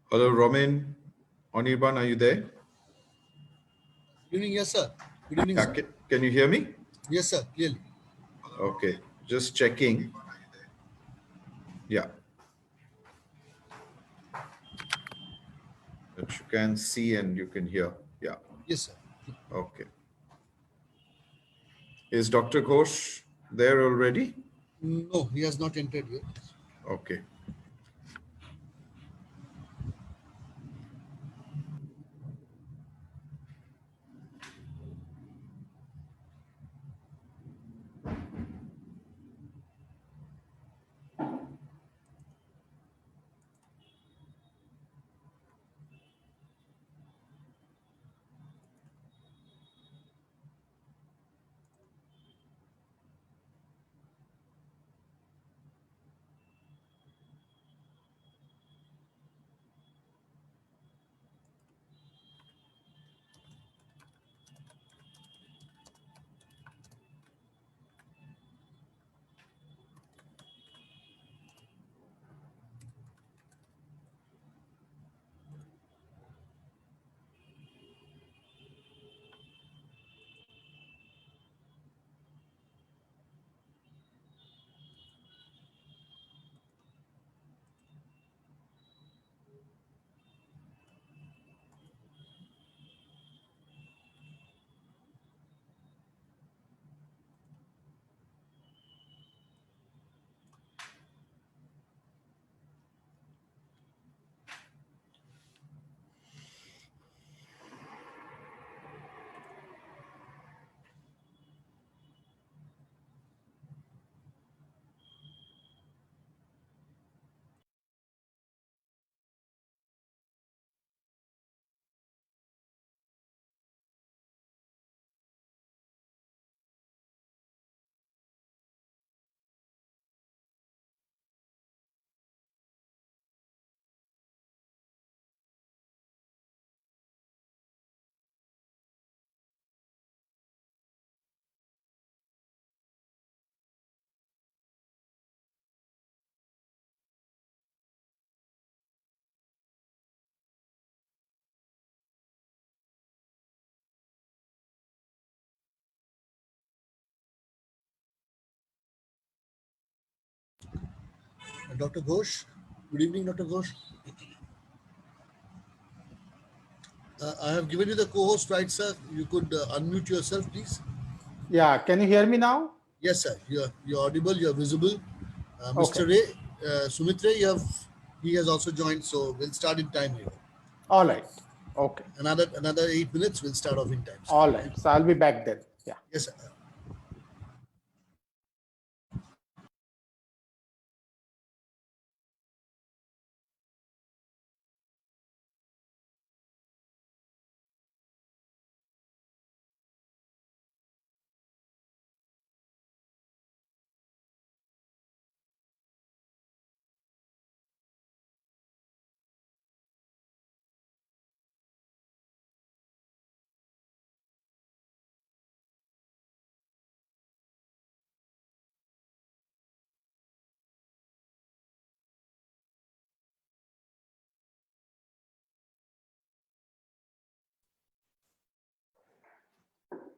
Hello, Romain. Anirban, are you there? Good evening, yes, sir. Good evening, sir. Can you hear me? Yes, sir, clearly. Okay, just checking. Yeah. That you can see and you can hear. Yeah. Yes, sir. Okay. Is Dr. Ghosh there already? No, he has not entered yet. Okay. Dr. Ghosh. Good evening, Dr. Ghosh. I have given you the co-host, right, sir? You could unmute yourself, please. Yeah, can you hear me now? Yes, sir. You're audible. You're visible. Okay. Mr. Ray, Sumit Ray, he has also joined, so we'll start in time here. All right. Okay. Another 8 minutes. We'll start off in time, sir. All right. So I'll be back then. Yeah. Yes, sir.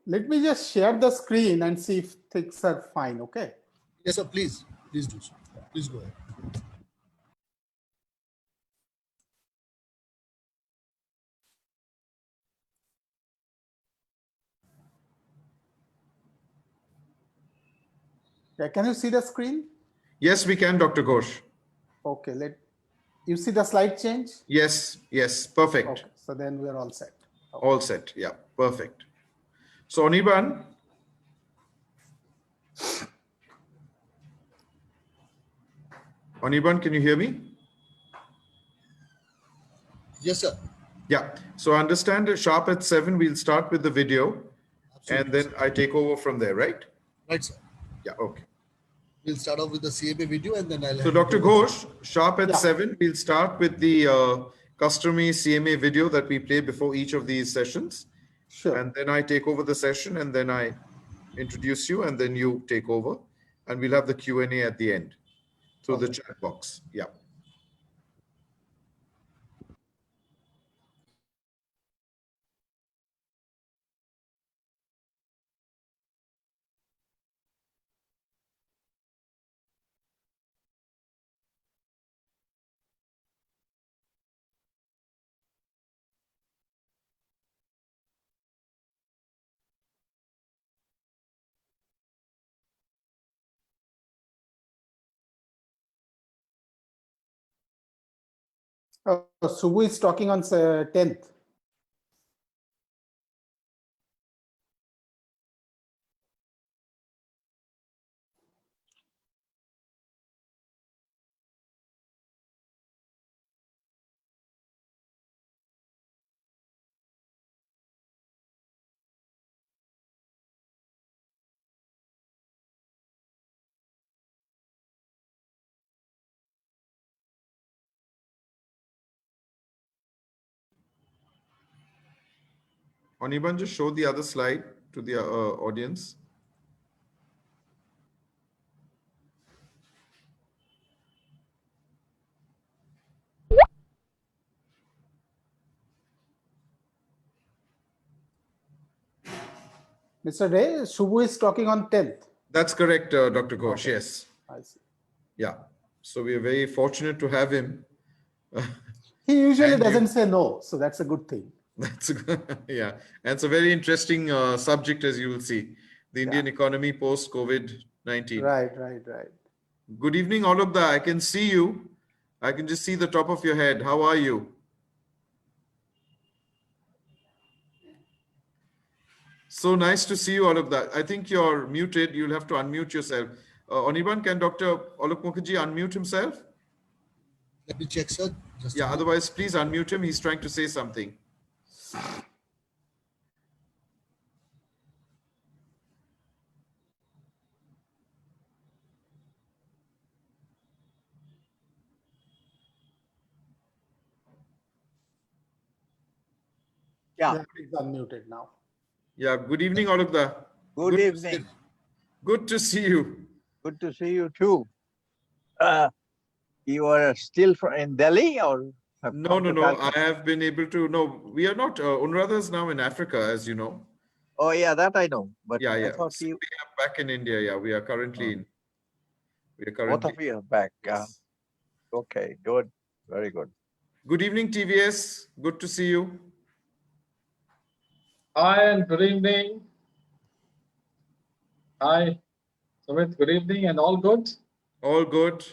Let me just share the screen and see if things are fine. Okay. Yes, sir. Please do so. Please go ahead. Yeah. Can you see the screen? Yes, we can, Dr. Ghosh. Okay. You see the slide change? Yes, perfect. Okay. So then we're all set. Okay. All set. Yeah, perfect. So, Anirban, can you hear me? Yes, sir. Yeah. So I understand sharp at 7, we'll start with the video. Absolutely, and then sir. I take over from there, right? Right, sir. Yeah, okay. We'll start off with the CMA video and then I'll So hand Dr. it over. Ghosh, sharp at Yeah. 7, we'll start with the customary CMA video that we play before each of these sessions. Sure. And then I take over the session and then I introduce you and then you take over. And we'll have the Q&A at the end through the Okay. chat box. Yeah. Subbu is talking on 10th. Anirban, just show the other slide to the audience. Mr. Ray, Subbu is talking on 10th. That's correct, Dr. Ghosh. Okay. Yes. I see. Yeah. So we are very fortunate to have him. He usually And you- doesn't say no, so that's a good thing. That's yeah, and it's a very interesting subject, as you will see, the Indian economy post COVID-19. Right. Good evening, Alokda. I can see you. I can just see the top of your head. How are you? So nice to see you, Alokda. I think you're muted. You'll have to unmute yourself. Anirban, can Dr. Alok Mukherjee unmute himself? Let me check, sir. Just a Yeah, minute. otherwise, please unmute him. He's trying to say something. Yeah, He's unmuted now. Yeah, good evening, Alokda. good to evening. good to see you. Good to see you too. You are still in Delhi or have No, come no, to no. I Calcutta? have been able to. No, we are not. Unradha is now in Africa, as you know. Oh yeah, that I know. But Yeah, I yeah. thought So you we are back in India. Yeah, we are currently uh, in. We are both currently. of you are back. Yes. Okay, good. Very good. Good evening, TVS. Good to see you. Hi and good evening. Hi, Sumit, good evening and all good? All good.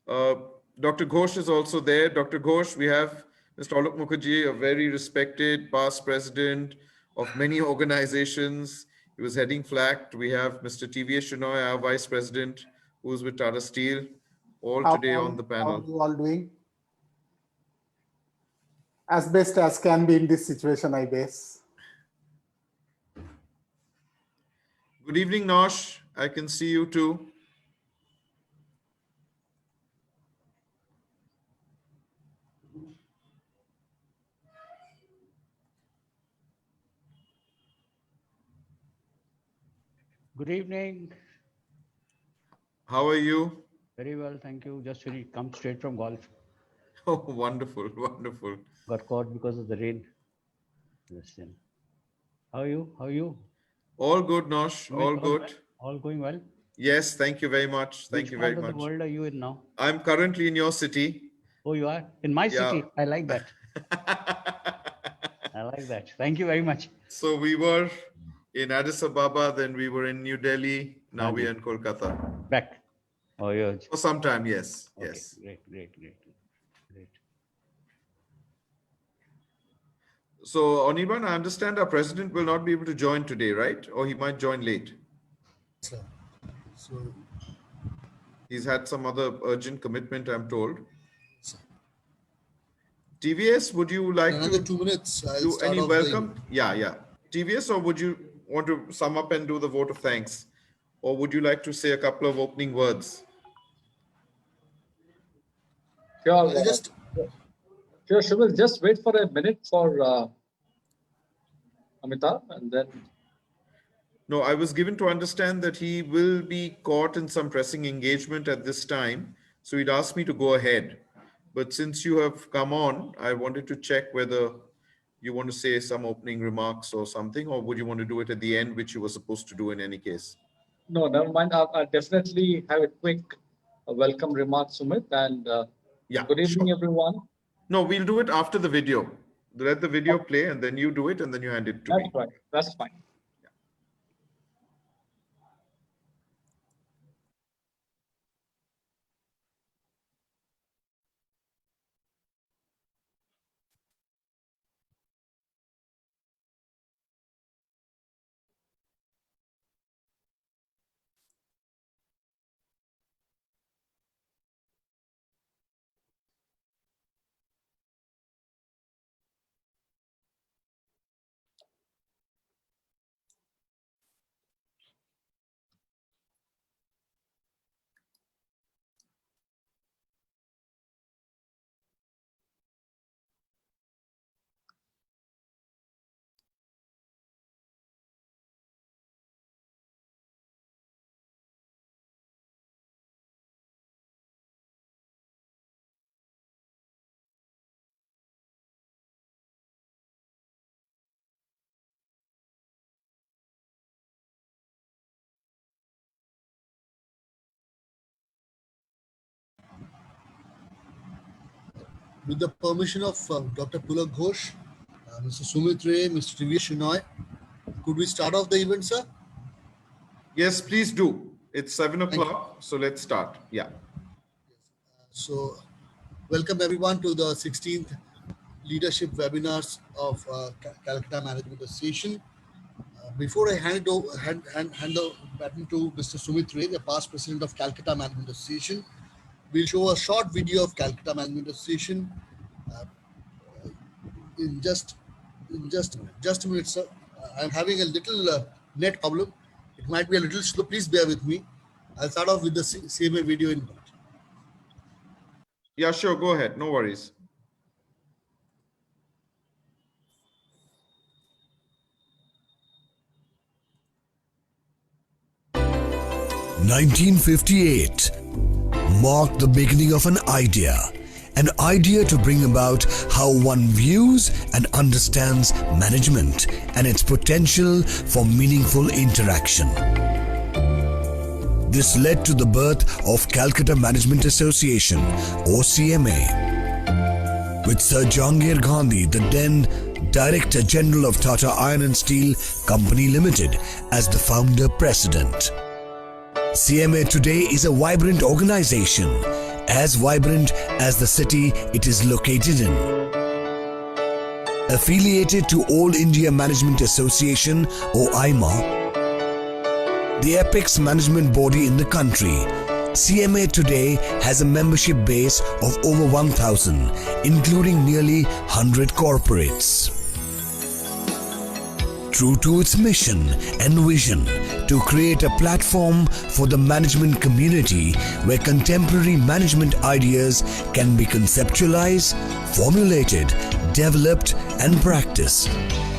Uh, Dr. Ghosh is also there. Dr. Ghosh, we have Mr. Alok Mukherjee, a very respected past president of many organizations. He was heading FLACT. We have Mr. TVS Shenoy, our vice president, who's with Tata Steel, all today on the How panel. are you all doing? As best as can be in this situation, I guess. Good evening, Nosh. I can see you too. Good evening. How are you? Very well, thank you. Just really come straight from golf. Oh, wonderful, wonderful. Got caught because of the rain. Listen. How are you? How are you? All good, Nosh. Sumit, All all good. well? All going well? Yes, thank you very much. Thank Which you part very of the much. world are you in now? I'm currently in your city. Oh, you are? In my Yeah. city. I like that. I like that. Thank you very much. So we were in Addis Ababa, then we were in New Delhi. Now we are Haji. in Kolkata. Back. Oh, yeah. For some time, yes. Okay, Yes. great. So, Anirban, I understand our president will not be able to join today, right? Or he might join late. Sir. So, He's had some other urgent commitment, I'm told. sir. TVS, would you In like another to 2 minutes, I'll do start any off the welcome? Yeah. TVS, or would you want to sum up and do the vote of thanks? Or would you like to say a couple of opening words? Sure, I'll just sure, Shumil, just wait for a minute for Amitabh and then. No, I was given to understand that he will be caught in some pressing engagement at this time. So he'd asked me to go ahead. But since you have come on, I wanted to check whether you want to say some opening remarks or something, or would you want to do it at the end, which you were supposed to do in any case? No, never mind. I'll definitely have a quick welcome remark, Sumit, and Yeah, good sure. evening, everyone. No, we'll do it after the video. Let the video play and then you do it and then you hand it to That's me. right. That's fine. With the permission of Dr. Pulak Ghosh, Mr. Sumit Ray, Mr. TVS Shinoy, could we start off the event, sir? Yes, please do. It's 7 Thank you. o'clock, so let's start. Yeah. So, welcome everyone to the 16th leadership webinars of Calcutta Management Association. Before I hand the baton to Mr. Sumit Ray, the past president of Calcutta Management Association, we'll show a short video of Calcutta Management Association in just a minute, sir. I'm having a little net problem. It might be a little slow. Please bear with me. I'll start off with the CMA video in. Yeah, sure. Go ahead. No worries. (1958) marked the beginning of an idea to bring about how one views and understands management and its potential for meaningful interaction. This led to the birth of Calcutta Management Association, or CMA, with Sir Jahangir Gandhi, the then Director General of Tata Iron and Steel Company Limited, as the founder president. CMA today is a vibrant organization, as vibrant as the city it is located in. Affiliated to All India Management Association, or IIMA, the apex management body in the country, CMA today has a membership base of over 1,000, including nearly 100 corporates. True to its mission and vision to create a platform for the management community where contemporary management ideas can be conceptualized, formulated, developed, and practiced,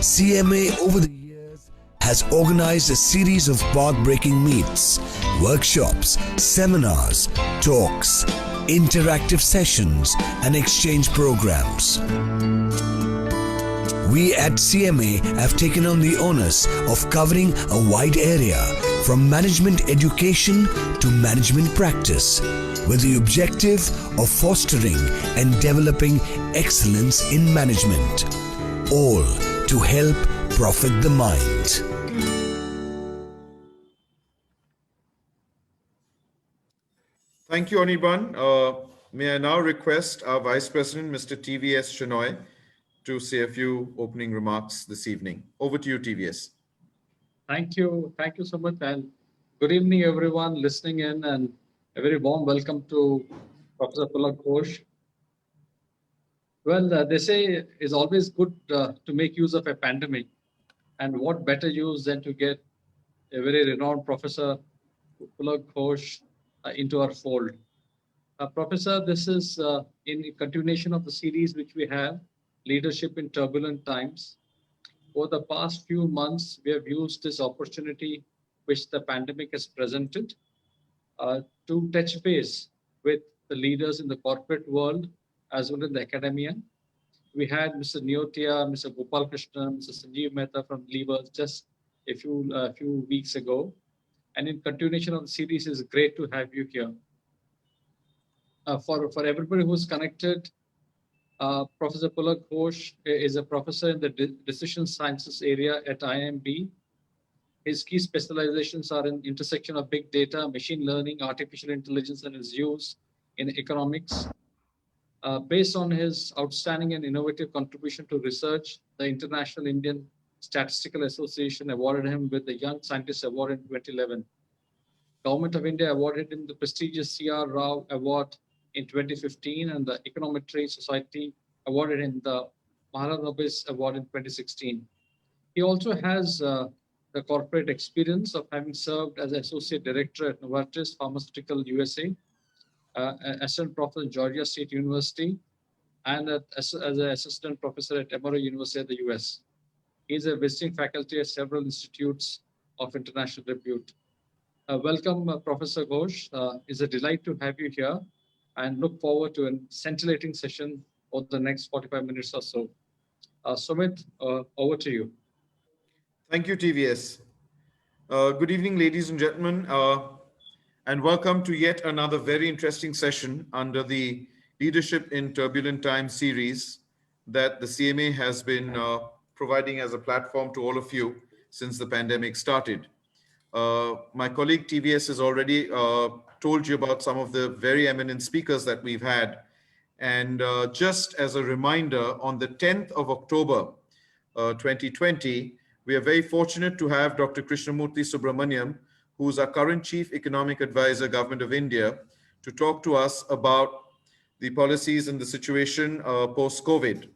CMA over the years has organized a series of path-breaking meets, workshops, seminars, talks, interactive sessions, and exchange programs. We at CMA have taken on the onus of covering a wide area from management education to management practice, with the objective of fostering and developing excellence in management, all to help profit the mind. Thank you, Anirban. May I now request our Vice President, Mr. TVS Shinoy, to say a few opening remarks this evening. Over to you, TVS. Thank you so much, and good evening, everyone listening in, and a very warm welcome to Professor Pulak Ghosh. Well, they say it's always good to make use of a pandemic, and what better use than to get a very renowned Professor Pulak Ghosh into our fold. Professor, this is in continuation of the series which we have, Leadership in Turbulent Times. Over the past few months, we have used this opportunity which the pandemic has presented to touch base with the leaders in the corporate world as well as the academia. We had Mr. Neotia, Mr. Gopal Krishnan, Mr. Sanjeev Mehta from Levers just a few weeks ago. And in continuation of the series, it's great to have you here. For everybody who's connected, Professor Pulak Ghosh is a professor in the decision sciences area at IIMB. His key specializations are in intersection of big data, machine learning, artificial intelligence, and its use in economics. Based on his outstanding and innovative contribution to research, the International Indian Statistical Association awarded him with the Young Scientist Award in 2011. Government of India awarded him the prestigious C.R. Rao Award in 2015, and the Econometry Society awarded him the Mahalanobis Award in 2016. He also has the corporate experience of having served as Associate Director at Novartis Pharmaceutical USA, Assistant Professor at Georgia State University, and as an Assistant Professor at Emory University of the US. He is a visiting faculty at several institutes of international repute. Welcome, Professor Ghosh. It's a delight to have you here, and look forward to a scintillating session over the next 45 minutes or so. Sumit, over to you. Thank you, TVS. Good evening, ladies and gentlemen, and welcome to yet another very interesting session under the Leadership in Turbulent Times series that the CMA has been providing as a platform to all of you since the pandemic started. My colleague TVS has already told you about some of the very eminent speakers that we've had. And just as a reminder, on the 10th of October, 2020, we are very fortunate to have Dr. Krishnamurthy Subramaniam, who is our current Chief Economic Advisor, Government of India, to talk to us about the policies and the situation post-COVID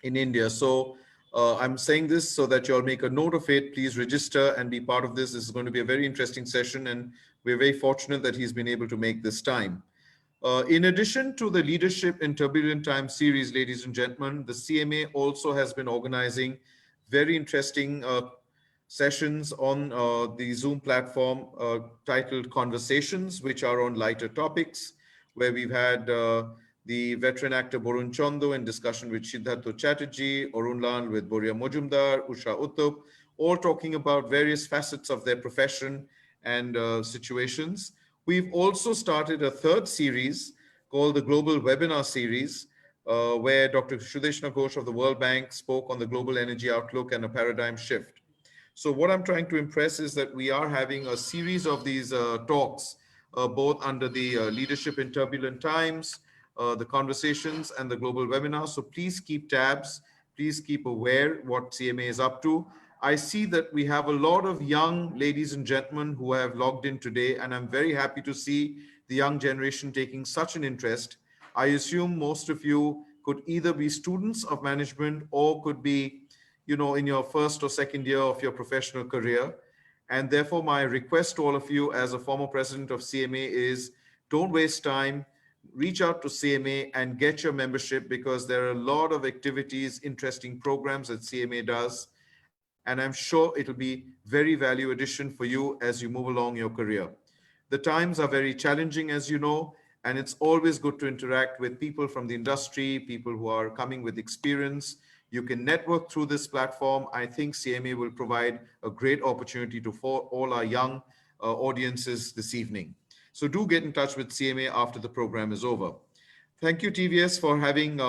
in India. So I'm saying this so that you'll make a note of it. Please register and be part of this. This is going to be a very interesting session, and we're very fortunate that he's been able to make this time. In addition to the Leadership in Turbulent Times series, ladies and gentlemen, the CMA also has been organizing very interesting sessions on the Zoom platform titled Conversations, which are on lighter topics, where we've had the veteran actor Borun Chondo in discussion with Siddhartha Chatterjee, Arun Lal with Boria Mojumdar, Usha Uttup, all talking about various facets of their profession and situations. We've also started a third series called the Global Webinar Series, where Dr. Sudeshna Ghosh of the World Bank spoke on the global energy outlook and a paradigm shift. So what I'm trying to impress is that we are having a series of these talks, both under the Leadership in Turbulent Times, the Conversations, and the Global Webinar. So please keep tabs. Please keep aware what CMA is up to. I see that we have a lot of young ladies and gentlemen who have logged in today, and I'm very happy to see the young generation taking such an interest. I assume most of you could either be students of management or could be, you know, in your first or second year of your professional career. And therefore, my request to all of you as a former president of CMA is don't waste time. Reach out to CMA and get your membership, because there are a lot of activities, interesting programs that CMA does. And I'm sure it'll be very value addition for you as you move along your career. The times are very challenging, as you know, and it's always good to interact with people from the industry, people who are coming with experience. You can network through this platform. I think CMA will provide a great opportunity for all our young audiences this evening. So do get in touch with CMA after the program is over. Thank you, TVS, for having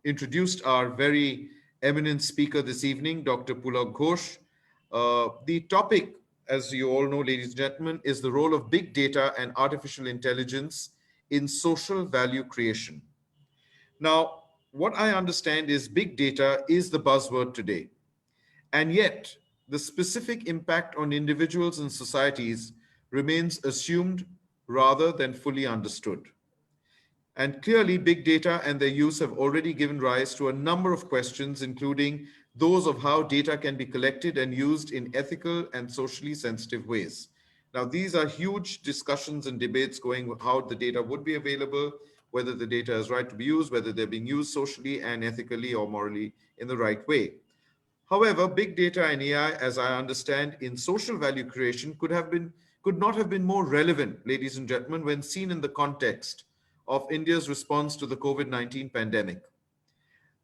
introduced our very eminent speaker this evening, Dr. Pulak Ghosh. The topic, as you all know, ladies and gentlemen, is the role of big data and artificial intelligence in social value creation. Now, what I understand is big data is the buzzword today. And yet, the specific impact on individuals and societies remains assumed rather than fully understood. And clearly, big data and their use have already given rise to a number of questions, including those of how data can be collected and used in ethical and socially sensitive ways. Now, these are huge discussions and debates going with how the data would be available, whether the data is right to be used, whether they're being used socially and ethically or morally in the right way. However, big data and AI, as I understand, in social value creation could not have been more relevant, ladies and gentlemen, when seen in the context of India's response to the COVID-19 pandemic.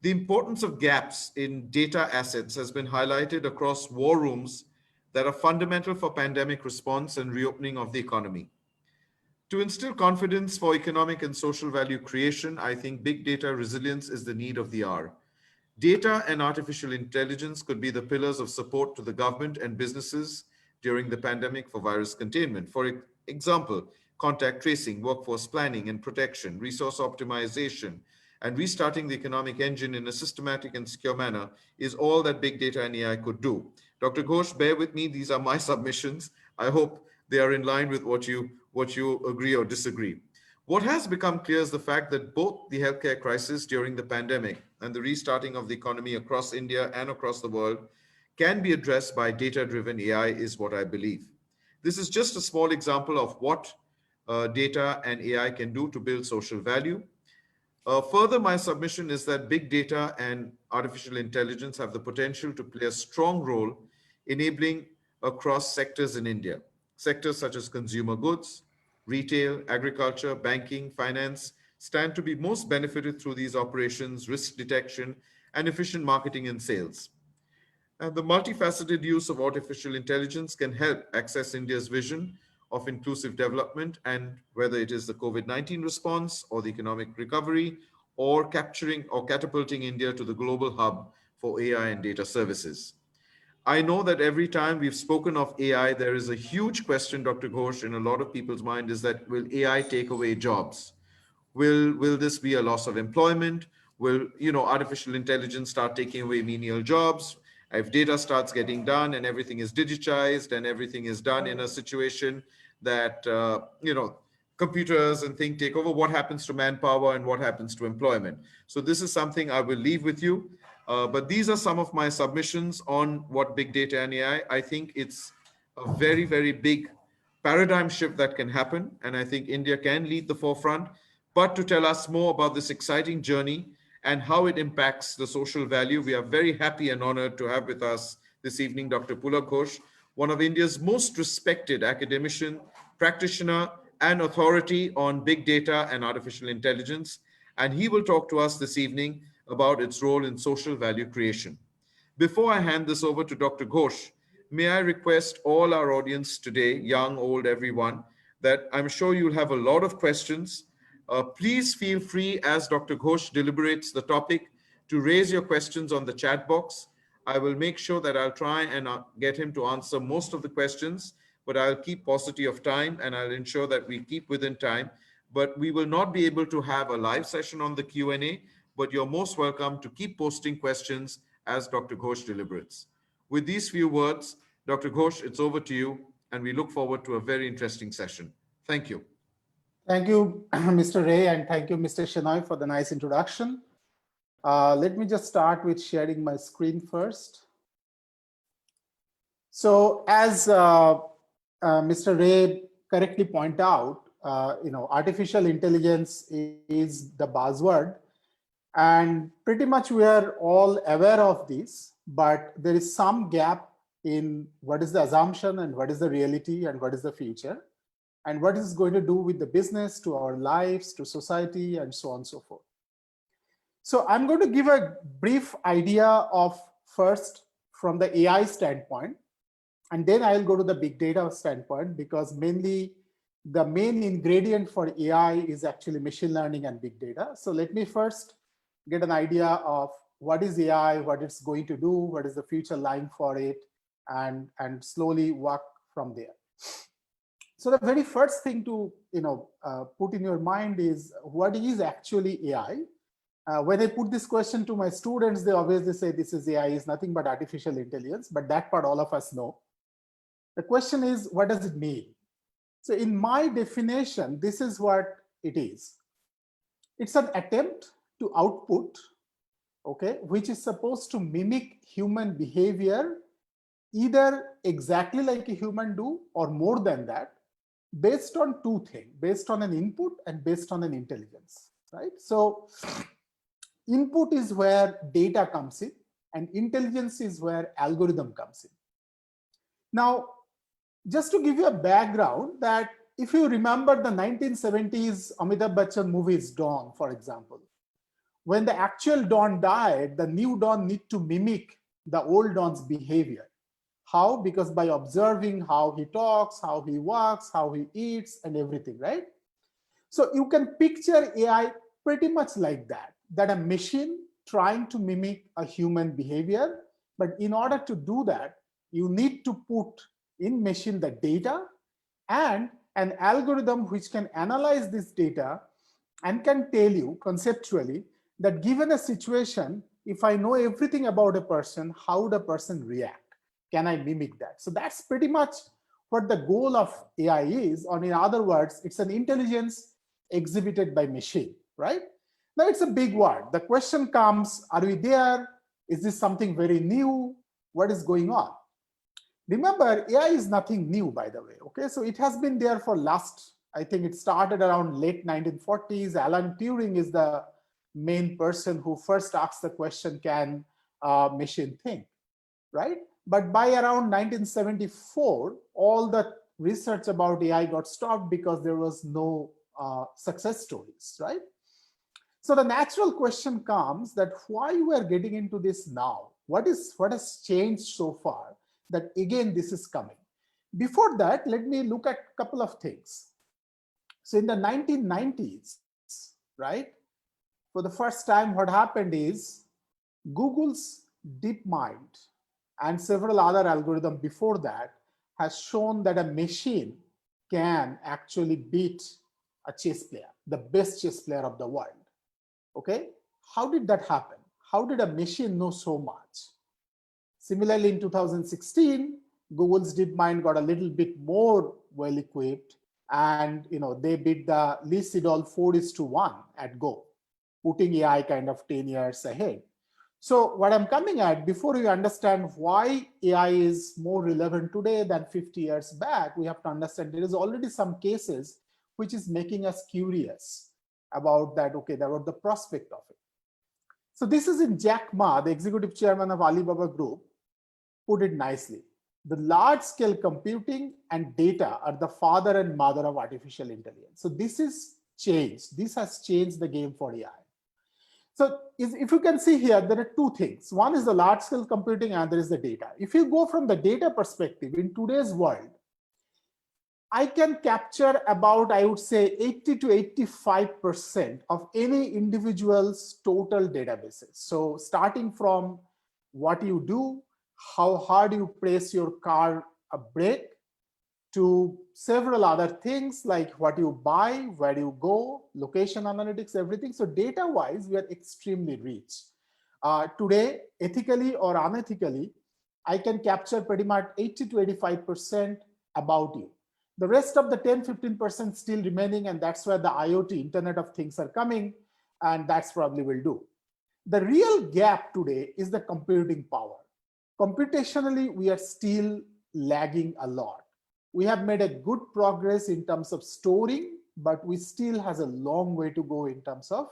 The importance of gaps in data assets has been highlighted across war rooms that are fundamental for pandemic response and reopening of the economy. To instill confidence for economic and social value creation, I think big data resilience is the need of the hour. Data and artificial intelligence could be the pillars of support to the government and businesses during the pandemic for virus containment. For example, contact tracing, workforce planning and protection, resource optimization, and restarting the economic engine in a systematic and secure manner is all that big data and AI could do. Dr. Ghosh, bear with me. These are my submissions. I hope they are in line with what you agree or disagree. What has become clear is the fact that both the healthcare crisis during the pandemic and the restarting of the economy across India and across the world can be addressed by data-driven AI is what I believe. This is just a small example of what data and AI can do to build social value. Further, my submission is that big data and artificial intelligence have the potential to play a strong role enabling across sectors in India. Sectors such as consumer goods, retail, agriculture, banking, finance stand to be most benefited through these operations, risk detection, and efficient marketing and sales. And the multifaceted use of artificial intelligence can help access India's vision of inclusive development, and whether it is the COVID-19 response or the economic recovery, or capturing or catapulting India to the global hub for AI and data services. I know that every time we've spoken of AI, there is a huge question, Dr. Ghosh, in a lot of people's mind, is that will AI take away jobs? Will this be a loss of employment? Will, artificial intelligence start taking away menial jobs? If data starts getting done and everything is digitized and everything is done in a situation that computers and things take over, what happens to manpower and what happens to employment? So this is something I will leave with you. But these are some of my submissions on what big data and AI. I think it's a very, very big paradigm shift that can happen, and I think India can lead the forefront. But to tell us more about this exciting journey and how it impacts the social value, we are very happy and honored to have with us this evening Dr. Pulak Ghosh, one of India's most respected academician, practitioner, and authority on big data and artificial intelligence. And he will talk to us this evening about its role in social value creation. Before I hand this over to Dr. Ghosh, may I request all our audience today, young, old, everyone, that I'm sure you'll have a lot of questions. Please feel free, as Dr. Ghosh deliberates the topic, to raise your questions on the chat box. I will make sure that I'll try and get him to answer most of the questions, but I'll keep paucity of time and I'll ensure that we keep within time. But we will not be able to have a live session on the Q&A, but you're most welcome to keep posting questions as Dr. Ghosh deliberates. With these few words, Dr. Ghosh, it's over to you, and we look forward to a very interesting session. Thank you. Thank you, Mr. Ray, and thank you, Mr. Shenoy, for the nice introduction. Let me just start with sharing my screen first. So as Mr. Ray correctly pointed out, artificial intelligence is the buzzword, and pretty much we are all aware of this, but there is some gap in what is the assumption and what is the reality and what is the future, and what is going to do with the business, to our lives, to society, and so on and so forth. So I'm going to give a brief idea of first from the AI standpoint, and then I'll go to the big data standpoint, because mainly the main ingredient for AI is actually machine learning and big data. So let me first get an idea of what is AI, what it's going to do, what is the future lying for it, and slowly work from there. So the very first thing to put in your mind is, what is actually AI? When I put this question to my students, they obviously say this is AI is nothing but artificial intelligence, but that part all of us know. The question is, what does it mean? So in my definition, this is what it is. It's an attempt to output, okay, which is supposed to mimic human behavior, either exactly like a human do or more than that, based on two things, based on an input and based on an intelligence, right? So input is where data comes in, and intelligence is where algorithm comes in. Now, just to give you a background, that if you remember the 1970s Amitabh Bachchan movies Dawn, for example, when the actual Dawn died, the new Dawn need to mimic the old Dawn's behavior. How? Because by observing how he talks, how he walks, how he eats, and everything, right? So you can picture AI pretty much like that a machine trying to mimic a human behavior. But in order to do that, you need to put in machine the data and an algorithm which can analyze this data and can tell you conceptually that given a situation, if I know everything about a person, how would a person react? Can I mimic that? So that's pretty much what the goal of AI is, or in other words, it's an intelligence exhibited by machine, right? Now it's a big word. The question comes, are we there? Is this something very new? What is going on? Remember, AI is nothing new, by the way, okay? So it has been there for I think it started around late 1940s. Alan Turing is the main person who first asked the question, can machine think, right? But by around 1974, all the research about AI got stopped because there was no success stories, right? So the natural question comes that why we are getting into this now? What has changed so far that again this is coming? Before that, let me look at a couple of things. So in the 1990s, right, for the first time, what happened is Google's DeepMind and several other algorithms before that has shown that a machine can actually beat a chess player, the best chess player of the world. Okay, how did that happen? How did a machine know so much? Similarly, in 2016, Google's DeepMind got a little bit more well equipped, and they beat the Lee Sedol 4:1 at Go, putting AI kind of 10 years ahead. So what I'm coming at, before you understand why AI is more relevant today than 50 years back, we have to understand there is already some cases which is making us curious about that. Okay, there was the prospect of it. So this is in Jack Ma, the executive chairman of Alibaba Group, put it nicely. The large scale computing and data are the father and mother of artificial intelligence. So this is changed. This has changed the game for AI. So if you can see here, there are two things. One is the large scale computing and there is the data. If you go from the data perspective in today's world, I can capture about, I would say 80 to 85% of any individual's total databases. So starting from what you do, how hard you press your car brake, to several other things like what you buy, where you go, location analytics, everything. So data-wise, we are extremely rich. Today, ethically or unethically, I can capture pretty much 80 to 85% about you. The rest of the 10-15% still remaining, and that's where the IoT, Internet of Things, are coming, and that's probably will do. The real gap today is the computing power. Computationally, we are still lagging a lot. We have made a good progress in terms of storing, but we still has a long way to go in terms of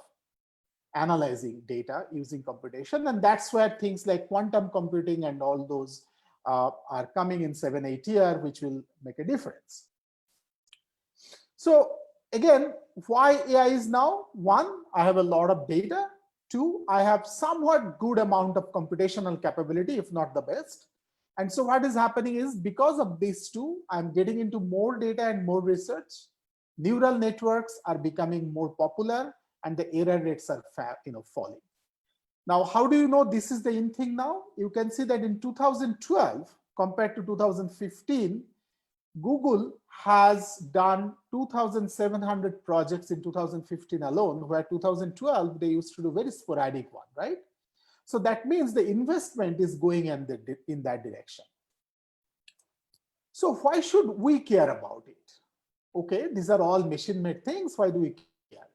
analyzing data using computation. And that's where things like quantum computing and all those are coming in 7-8 years, which will make a difference. So again, why AI is now? One, I have a lot of data. Two, I have somewhat good amount of computational capability, if not the best. And so what is happening is, because of these two, I'm getting into more data and more research. Neural networks are becoming more popular and the error rates are falling. Now, how do you know this is the in thing now? You can see that in 2012 compared to 2015, Google has done 2,700 projects in 2015 alone, where 2012 they used to do very sporadic one, right? So that means the investment is going in that direction. So why should we care about it? Okay, these are all machine-made things. Why do we care?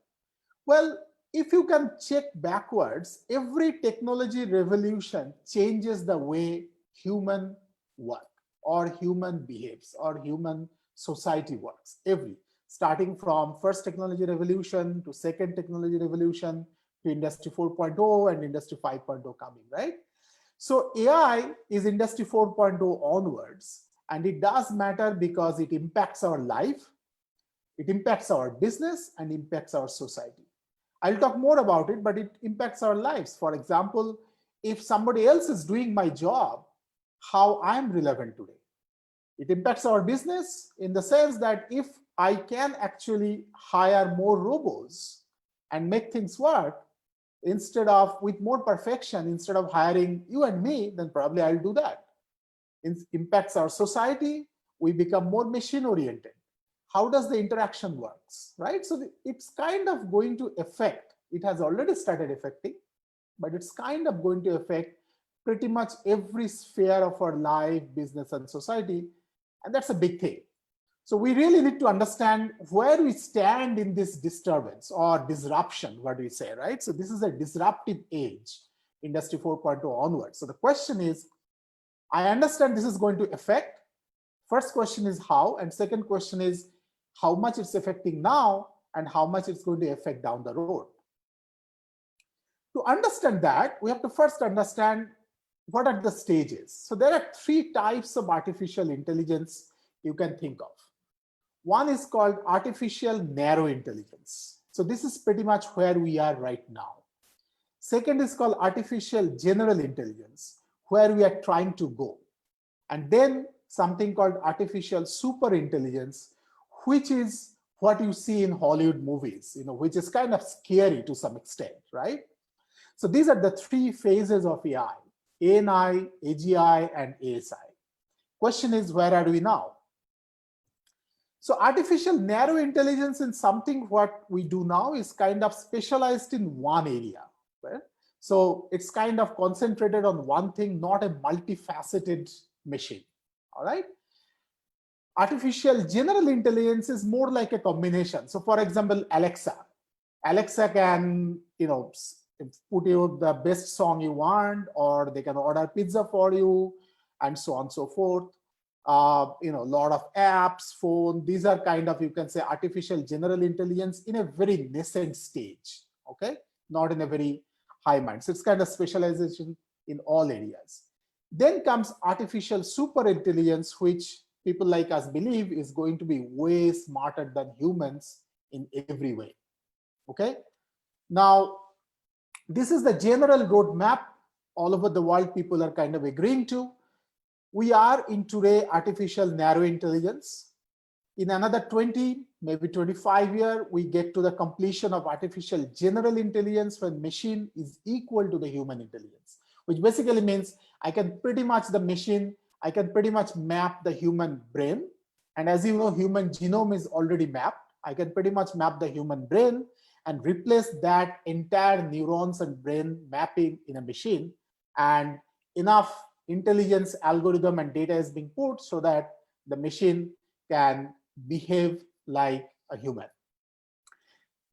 Well, if you can check backwards, every technology revolution changes the way human work or human behaves or human society works. Starting from first technology revolution to second technology revolution, to Industry 4.0 and Industry 5.0 coming, right? So AI is Industry 4.0 onwards, and it does matter because it impacts our life, it impacts our business, and impacts our society. I'll talk more about it, but it impacts our lives. For example, if somebody else is doing my job, how I'm relevant today. It impacts our business in the sense that if I can actually hire more robots and make things work, instead of with more perfection, instead of hiring you and me, then probably I'll do that. It impacts our society. We become more machine oriented. How does the interaction works, right? So it's kind of going to affect, it has already started affecting, but it's kind of going to affect pretty much every sphere of our life, business, and society. And that's a big thing. So we really need to understand where we stand in this disturbance or disruption, what do we say, right? So this is a disruptive age, Industry 4.0 onwards. So the question is, I understand this is going to affect. First question is how, and second question is how much it's affecting now and how much it's going to affect down the road. To understand that, we have to first understand what are the stages. So there are 3 types of artificial intelligence you can think of. One is called artificial narrow intelligence. So this is pretty much where we are right now. Second is called artificial general intelligence, where we are trying to go. And then something called artificial super intelligence, which is what you see in Hollywood movies, which is kind of scary to some extent, right? So these are the three phases of AI: ANI, AGI, and ASI. Question is, where are we now? So artificial narrow intelligence in something what we do now is kind of specialized in one area. Right? So it's kind of concentrated on one thing, not a multifaceted machine. All right. Artificial general intelligence is more like a combination. So for example, Alexa can, put you the best song you want, or they can order pizza for you, and so on and so forth. A lot of apps, phone, these are kind of, you can say, artificial general intelligence in a very nascent stage, okay? Not in a very high mind. So it's kind of specialization in all areas. Then comes artificial super intelligence, which people like us believe is going to be way smarter than humans in every way, okay? Now, this is the general roadmap all over the world people are kind of agreeing to. We are in today artificial narrow intelligence. In another 20, maybe 25 years, we get to the completion of artificial general intelligence when machine is equal to the human intelligence, which basically means I can pretty much map the human brain. And as you know, human genome is already mapped. I can pretty much map the human brain and replace that entire neurons and brain mapping in a machine, and enough intelligence, algorithm, and data is being put so that the machine can behave like a human.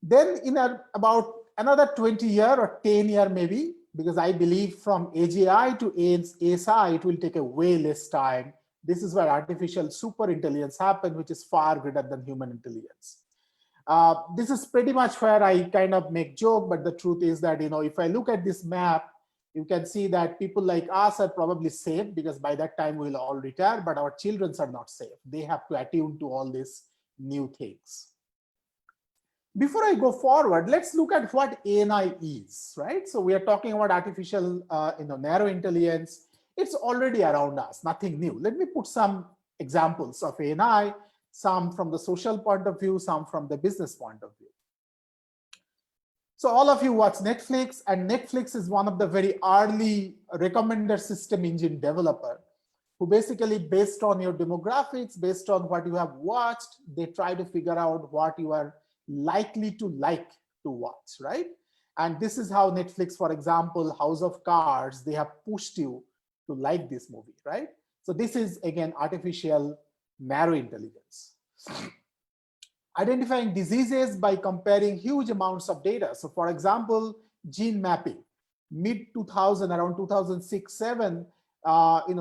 Then in about another 20 years or 10 years maybe, because I believe from AGI to ASI, it will take a way less time. This is where artificial super intelligence happens, which is far greater than human intelligence. This is pretty much where I kind of make joke, but the truth is that, if I look at this map, you can see that people like us are probably safe because by that time we'll all retire, but our children are not safe. They have to attune to all these new things. Before I go forward, let's look at what ANI is, right? So we are talking about artificial, narrow intelligence. It's already around us, nothing new. Let me put some examples of ANI, some from the social point of view, some from the business point of view. So all of you watch Netflix, and Netflix is one of the very early recommender system engine developer who basically, based on your demographics, based on what you have watched, they try to figure out what you are likely to like to watch, right? And this is how Netflix, for example, House of Cards, they have pushed you to like this movie, right? So this is, again, artificial narrow intelligence. Identifying diseases by comparing huge amounts of data. So for example, gene mapping, mid 2000, around 2006-07,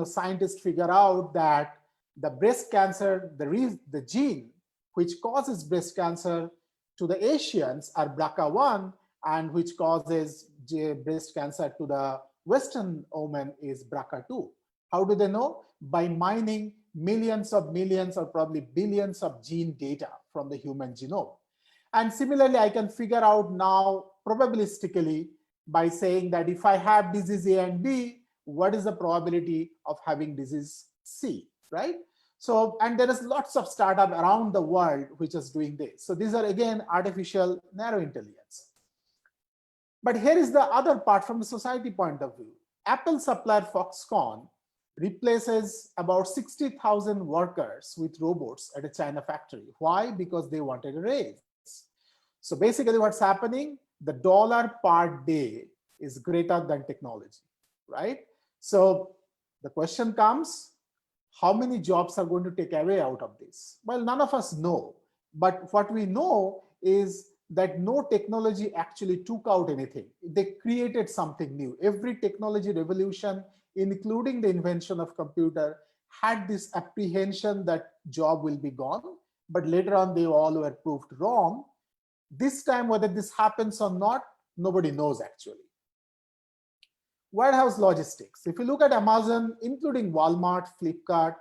scientists figure out that the breast cancer, the gene which causes breast cancer to the Asians are BRCA1, and which causes breast cancer to the Western woman is BRCA2. How do they know? By mining millions or probably billions of gene data from the human genome. And similarly, I can figure out now probabilistically by saying that if I have disease A and B, what is the probability of having disease C, right? So, and there is lots of startup around the world which is doing this. So these are, again, artificial narrow intelligence. But here is the other part from the society point of view. Apple supplier Foxconn replaces about 60,000 workers with robots at a China factory. Why? Because they wanted a raise. So basically what's happening, the dollar per day is greater than technology, right? So the question comes, how many jobs are going to take away out of this? Well, none of us know, but what we know is that no technology actually took out anything. They created something new. Every technology revolution, including the invention of computer, had this apprehension that job will be gone, but later on they all were proved wrong. This time, whether this happens or not, nobody knows actually. Warehouse logistics. If you look at Amazon, including Walmart, Flipkart,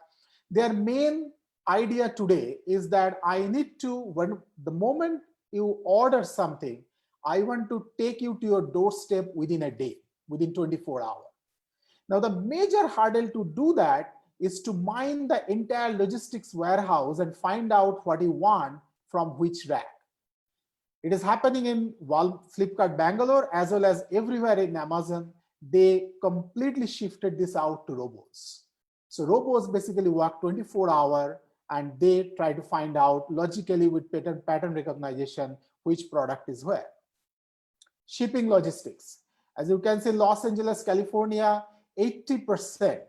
their main idea today is that I need to, when the moment you order something, I want to take you to your doorstep within a day, within 24 hours. Now, the major hurdle to do that is to mine the entire logistics warehouse and find out what you want from which rack. It is happening in Flipkart Bangalore as well as everywhere in Amazon. They completely shifted this out to robots. So robots basically work 24-hour and they try to find out logically with pattern recognition which product is where. Shipping logistics. As you can see, Los Angeles, California, 80%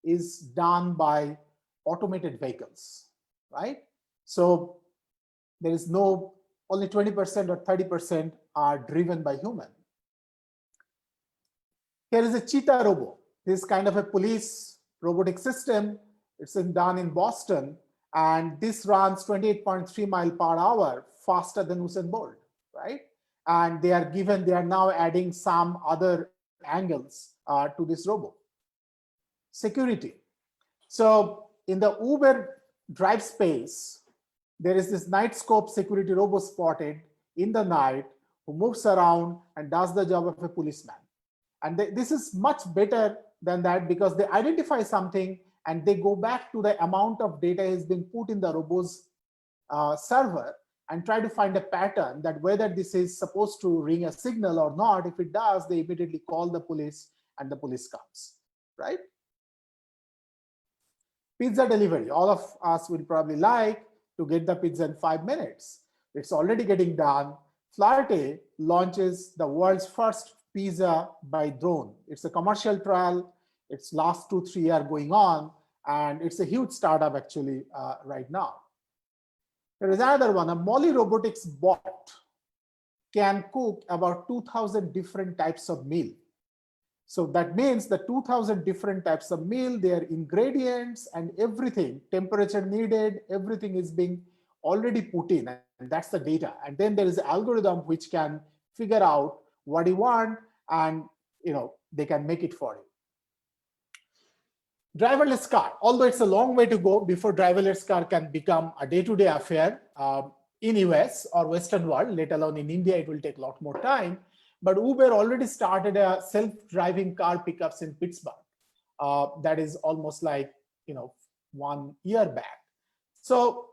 is done by automated vehicles, right? So there is no, only 20% or 30% are driven by human. Here is a cheetah robo. This is kind of a police robotic system. It's done in Boston, and this runs 28.3 miles per hour, faster than Usain Bolt, right? And they are now adding some other angles to this robo. Security. So in the Uber drive space, there is this night scope security robo spotted in the night who moves around and does the job of a policeman. And this is much better than that because they identify something and they go back to the amount of data has been put in the robo's server and try to find a pattern that whether this is supposed to ring a signal or not. If it does, they immediately call the police and the police comes, right? Pizza delivery. All of us would probably like to get the pizza in 5 minutes. It's already getting done. Flarte launches the world's first pizza by drone. It's a commercial trial. It's last 2-3 years going on, and it's a huge startup actually right now. There is another one, a Molly Robotics bot can cook about 2,000 different types of meal. So that means the 2,000 different types of meal, their ingredients and everything, temperature needed, everything is being already put in, and that's the data. And then there is an algorithm which can figure out what you want, and they can make it for you. Driverless car, although it's a long way to go before driverless car can become a day-to-day affair in US or Western world, let alone in India, it will take a lot more time. But Uber already started a self-driving car pickups in Pittsburgh. That is almost like 1 year back. So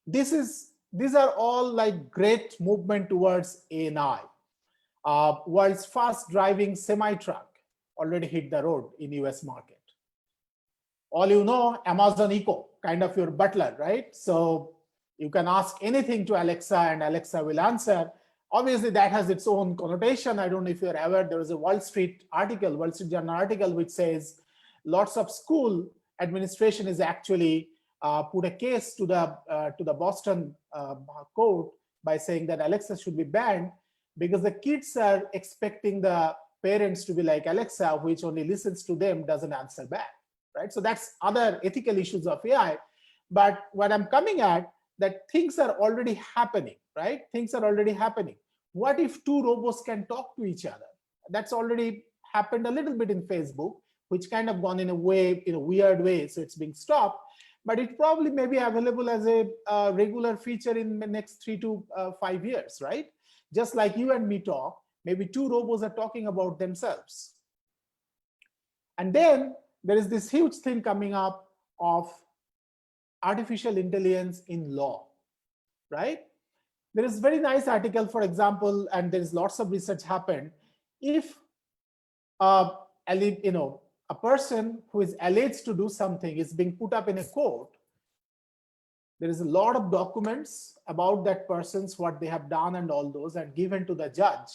these are all like great movement towards ANI. World's fast driving semi-truck already hit the road in US market. All Amazon Echo, kind of your butler, right? So you can ask anything to Alexa and Alexa will answer. Obviously, that has its own connotation. I don't know if you're aware, there was a Wall Street Journal article, which says lots of school administration is actually put a case to the Boston court by saying that Alexa should be banned because the kids are expecting the parents to be like Alexa, which only listens to them, doesn't answer back, right? So that's other ethical issues of AI. But what I'm coming at, that things are already happening, right? Things are already happening. What if two robots can talk to each other? That's already happened a little bit in Facebook, which kind of gone in a weird way, so it's being stopped. But it probably may be available as a regular feature in the next 3 to 5 years, right? Just like you and me talk, maybe two robots are talking about themselves. And then there is this huge thing coming up of artificial intelligence in law, right? There is a very nice article, for example, and there is lots of research happened. If a person who is alleged to do something is being put up in a court, there is a lot of documents about that person's, what they have done and all those, and given to the judge.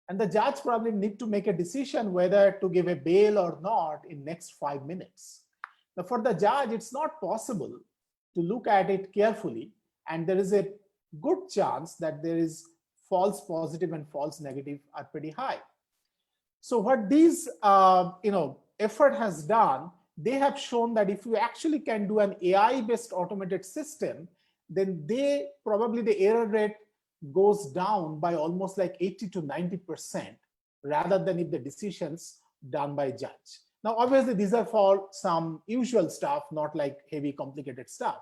And the judge probably need to make a decision whether to give a bail or not in next 5 minutes. Now for the judge, it's not possible to look at it carefully, and there is a good chance that there is false positive and false negative are pretty high. So what these effort has done, they have shown that if you actually can do an AI-based automated system, then the error rate goes down by almost like 80 to 90%, rather than if the decisions done by judge. Now, obviously, these are for some usual stuff, not like heavy, complicated stuff.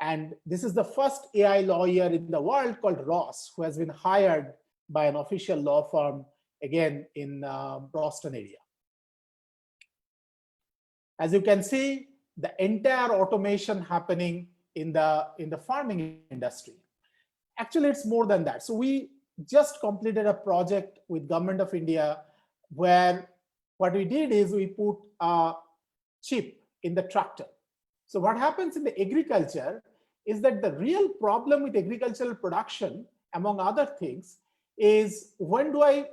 And this is the first AI lawyer in the world called Ross, who has been hired by an official law firm, again, in Boston area. As you can see, the entire automation happening in the farming industry. Actually, it's more than that. So we just completed a project with Government of India where what we did is we put a chip in the tractor. So what happens in the agriculture is that the real problem with agricultural production, among other things, is when do I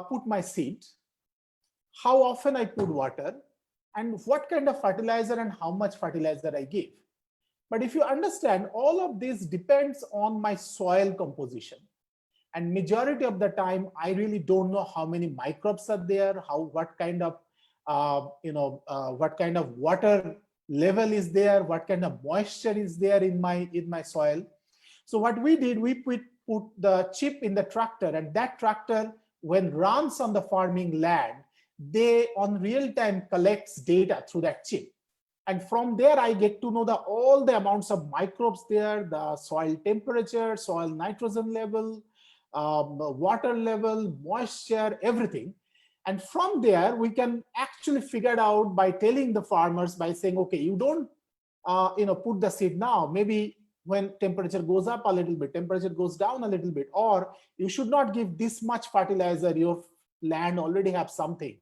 put my seed, how often I put water, and what kind of fertilizer and how much fertilizer I give. But if you understand, all of this depends on my soil composition. And majority of the time, I really don't know how many microbes are there, what kind of water level is there, what kind of moisture is there in my soil. So what we did, we put the chip in the tractor, and that tractor, when runs on the farming land, they on real time collects data through that chip. And from there, I get to know all the amounts of microbes there, the soil temperature, soil nitrogen level, water level, moisture, everything. And from there, we can actually figure it out by telling the farmers, by saying, okay, you don't put the seed now. Maybe when temperature goes up a little bit, temperature goes down a little bit, or you should not give this much fertilizer, your land already have something,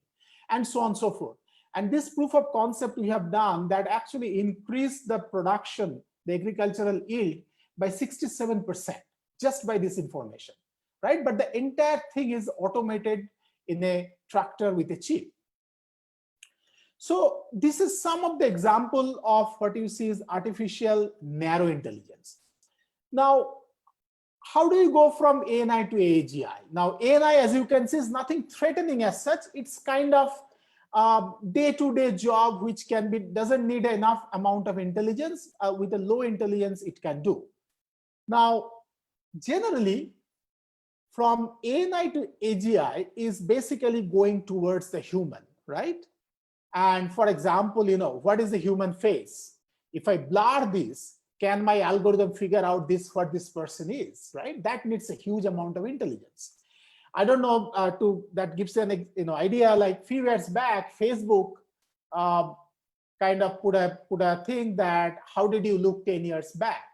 and so on and so forth. And this proof of concept we have done that actually increased the production, the agricultural yield by 67% just by this information, right? But the entire thing is automated in a tractor with a chip. So this is some of the example of what you see is artificial narrow intelligence. Now, how do you go from ANI to AGI? Now, ANI, as you can see, is nothing threatening as such. It's kind of day-to-day job which doesn't need enough amount of intelligence. With a low intelligence, it can do. Now, generally, from ANI to AGI is basically going towards the human, right? And for example, what is the human face? If I blur this, can my algorithm figure out what this person is, right? That needs a huge amount of intelligence. I don't know, that gives an idea. Like few years back, Facebook kind of put a thing that how did you look 10 years back?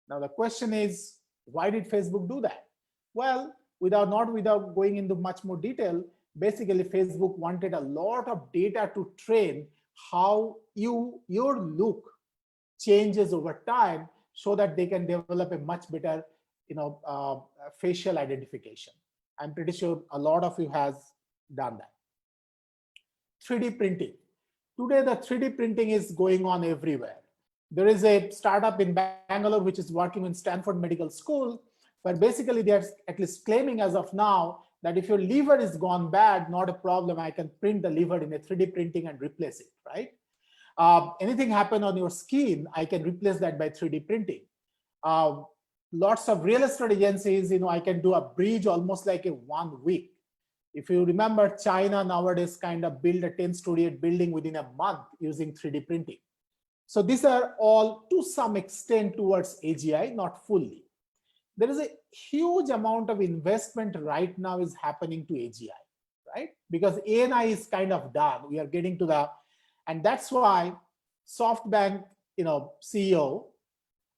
Now the question is, why did Facebook do that? Well, without going into much more detail, basically Facebook wanted a lot of data to train how your look changes over time, so that they can develop a much better facial identification. I'm pretty sure a lot of you has done that. 3D printing. Today, the 3D printing is going on everywhere. There is a startup in Bangalore which is working in Stanford Medical School, where basically they're at least claiming as of now that if your liver is gone bad, not a problem, I can print the liver in a 3D printing and replace it, right? Anything happen on your skin, I can replace that by 3D printing. Lots of real estate agencies, I can do a bridge almost like a 1 week. If you remember, China nowadays kind of build a 10-story building within a month using 3D printing. So these are all to some extent towards AGI, not fully. There is a huge amount of investment right now is happening to AGI, right? Because ANI is kind of done. We are getting to and that's why SoftBank, CEO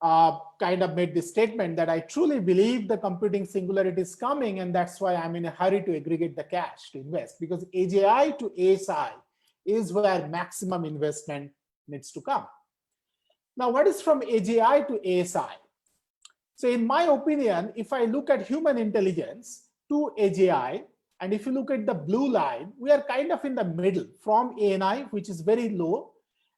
kind of made this statement that I truly believe the computing singularity is coming, and that's why I'm in a hurry to aggregate the cash to invest, because AGI to ASI is where maximum investment needs to come. Now, what is from AGI to ASI? So in my opinion, if I look at human intelligence to AGI, and if you look at the blue line, we are kind of in the middle from ANI, which is very low,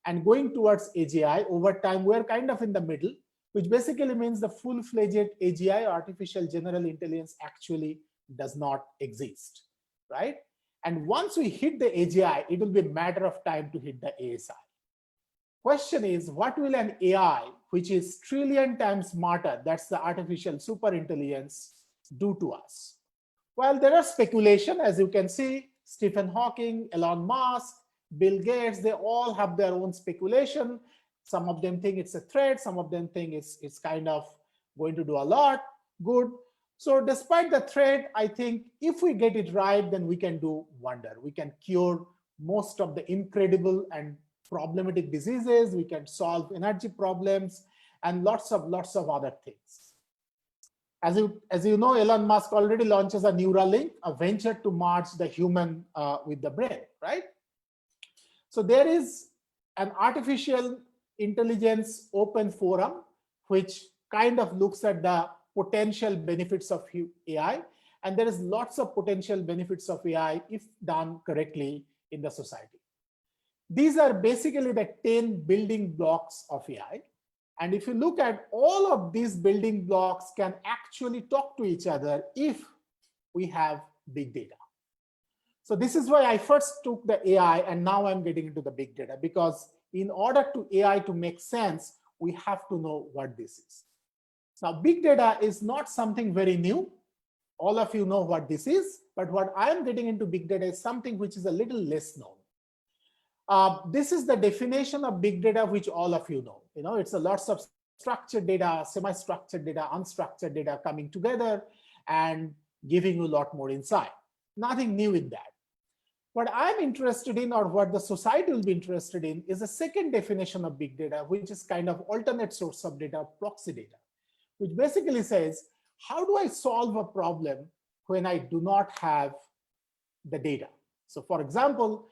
and going towards AGI. Over time, we are kind of in the middle, which basically means the full-fledged AGI, artificial general intelligence, actually does not exist, right? And once we hit the AGI, it will be a matter of time to hit the ASI. Question is, what will an AI, which is trillion times smarter, that's the artificial super intelligence, do to us? Well, there are speculation, as you can see, Stephen Hawking, Elon Musk, Bill Gates, they all have their own speculation. Some of them think it's a threat. Some of them think it's kind of going to do a lot good. So despite the threat, I think if we get it right, then we can do wonder. We can cure most of the incredible and problematic diseases. We can solve energy problems and lots of other things. As you know, Elon Musk already launches a Neuralink, a venture to merge the human with the brain, right? So there is an artificial intelligence open forum, which kind of looks at the potential benefits of AI. And there is lots of potential benefits of AI if done correctly in the society. These are basically the 10 building blocks of AI. And if you look at all of these building blocks can actually talk to each other if we have big data. So this is why I first took the AI and now I'm getting into the big data, because in order to AI to make sense, we have to know what this is. Now, big data is not something very new. All of you know what this is, but what I'm getting into big data is something which is a little less known. This is the definition of big data, which all of you know. It's a lots of structured data, semi-structured data, unstructured data coming together and giving you a lot more insight. Nothing new in that. What I'm interested in, or what the society will be interested in, is a second definition of big data, which is kind of alternate source of data, proxy data, which basically says, how do I solve a problem when I do not have the data? So for example,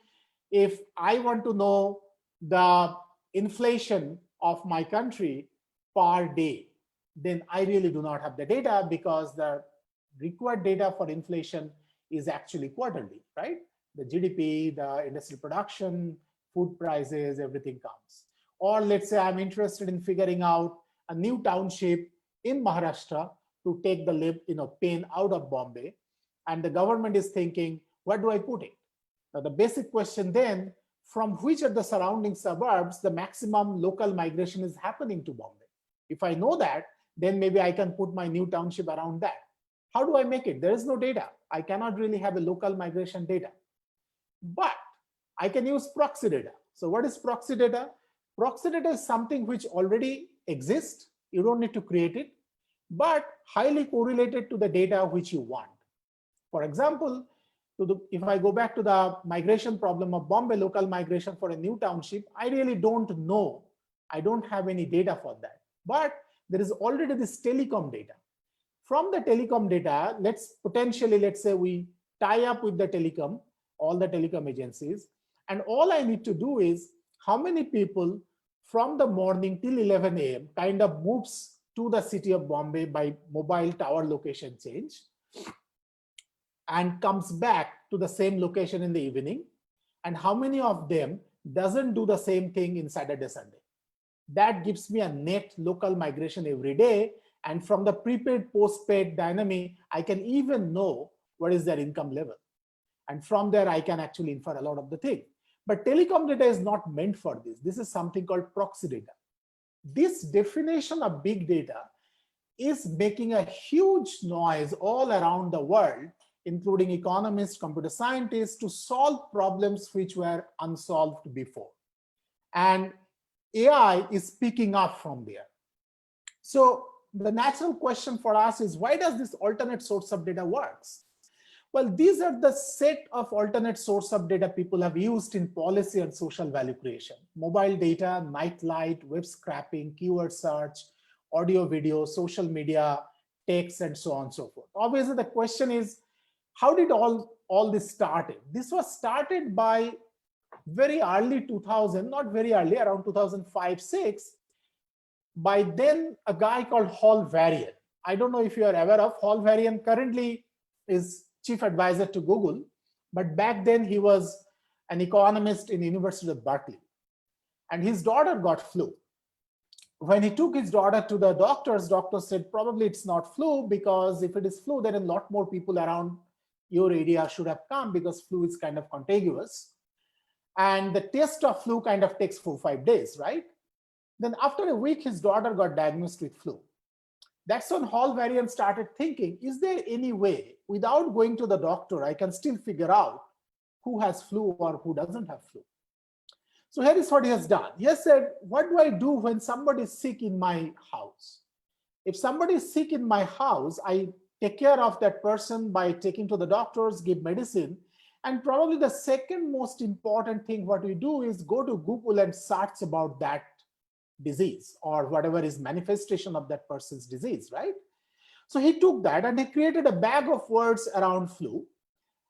if I want to know the inflation of my country per day, then I really do not have the data, because the required data for inflation is actually quarterly, right? The GDP, the industrial production, food prices, everything comes. Or let's say I'm interested in figuring out a new township in Maharashtra to take the pain out of Bombay, and the government is thinking, what do I put in? Now the basic question then, from which of the surrounding suburbs the maximum local migration is happening to Bombay? If I know that, then maybe I can put my new township around that. How do I make it? There is no data. I cannot really have a local migration data. But I can use proxy data. So what is proxy data? Proxy data is something which already exists. You don't need to create it, but highly correlated to the data which you want. For example, if I go back to the migration problem of Bombay, local migration for a new township, I really don't know. I don't have any data for that. But there is already this telecom data. From the telecom data, let's say we tie up with the telecom, all the telecom agencies, and all I need to do is how many people from the morning till 11 a.m. kind of moves to the city of Bombay by mobile tower location change and comes back to the same location in the evening, and how many of them doesn't do the same thing in Saturday, Sunday. That gives me a net local migration every day, and from the prepaid postpaid dynamic, I can even know what is their income level. And from there, I can actually infer a lot of the thing. But telecom data is not meant for this. This is something called proxy data. This definition of big data is making a huge noise all around the world, including economists, computer scientists, to solve problems which were unsolved before. And AI is picking up from there. So the natural question for us is, why does this alternate source of data works? Well, these are the set of alternate source of data people have used in policy and social value creation. Mobile data, nightlight, web scraping, keyword search, audio, video, social media, text, and so on and so forth. Obviously, the question is, how did all this started? This was started by very early 2000, not very early, around 2005-06, by then a guy called Hal Varian. I don't know if you are aware of Hal Varian. Currently is chief advisor to Google, but back then he was an economist in University of Berkeley, and his daughter got flu. When he took his daughter to the doctors said probably it's not flu, because if it is flu, then a lot more people around your area should have come, because flu is kind of contagious. And the test of flu kind of takes 4 or 5 days, right? Then after a week, his daughter got diagnosed with flu. That's when Hal Varian started thinking, is there any way, without going to the doctor, I can still figure out who has flu or who doesn't have flu? So here is what he has done. He has said, what do I do when somebody is sick in my house? If somebody is sick in my house, I take care of that person by taking to the doctors, give medicine, And probably the second most important thing what we do is go to Google and search about that disease or whatever is manifestation of that person's disease, right? So he took that and he created a bag of words around flu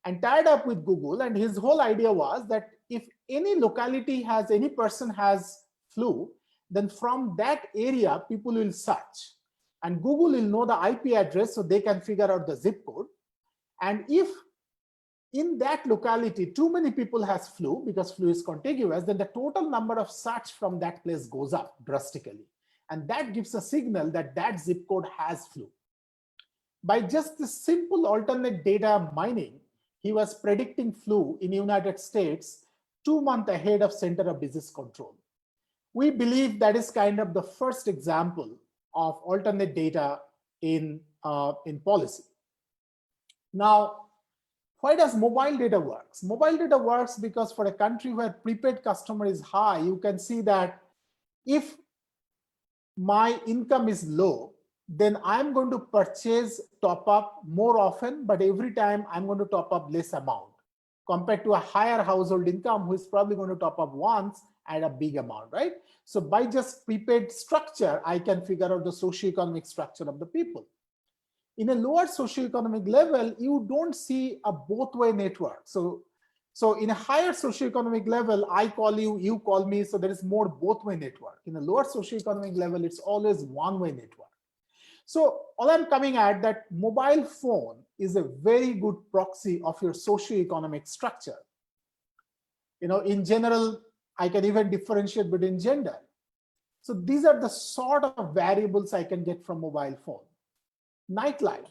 and tied up with Google. And his whole idea was that if any locality has, any person has flu, then from that area, people will search. And Google will know the IP address so they can figure out the zip code. And if in that locality, too many people has flu because flu is contiguous, then the total number of search from that place goes up drastically. And that gives a signal that that zip code has flu. By just this simple alternate data mining, he was predicting flu in the United States 2 months ahead of Center of Disease Control. We believe that is kind of the first example of alternate data in policy. Now, why does mobile data works? Mobile data works because for a country where prepaid customer is high, you can see that if my income is low, then I'm going to purchase top up more often, but every time I'm going to top up less amount compared to a higher household income who is probably going to top up once at a big amount, right? So by just prepaid structure, I can figure out the socioeconomic structure of the people. In a lower socioeconomic level, you don't see a both-way network. So in a higher socioeconomic level, I call you, you call me, so there is more both-way network. In a lower socioeconomic level, it's always one-way network. So all I'm coming at that mobile phone is a very good proxy of your socioeconomic structure. You know, in general, I can even differentiate between gender. So these are the sort of variables I can get from mobile phone. Nightlight,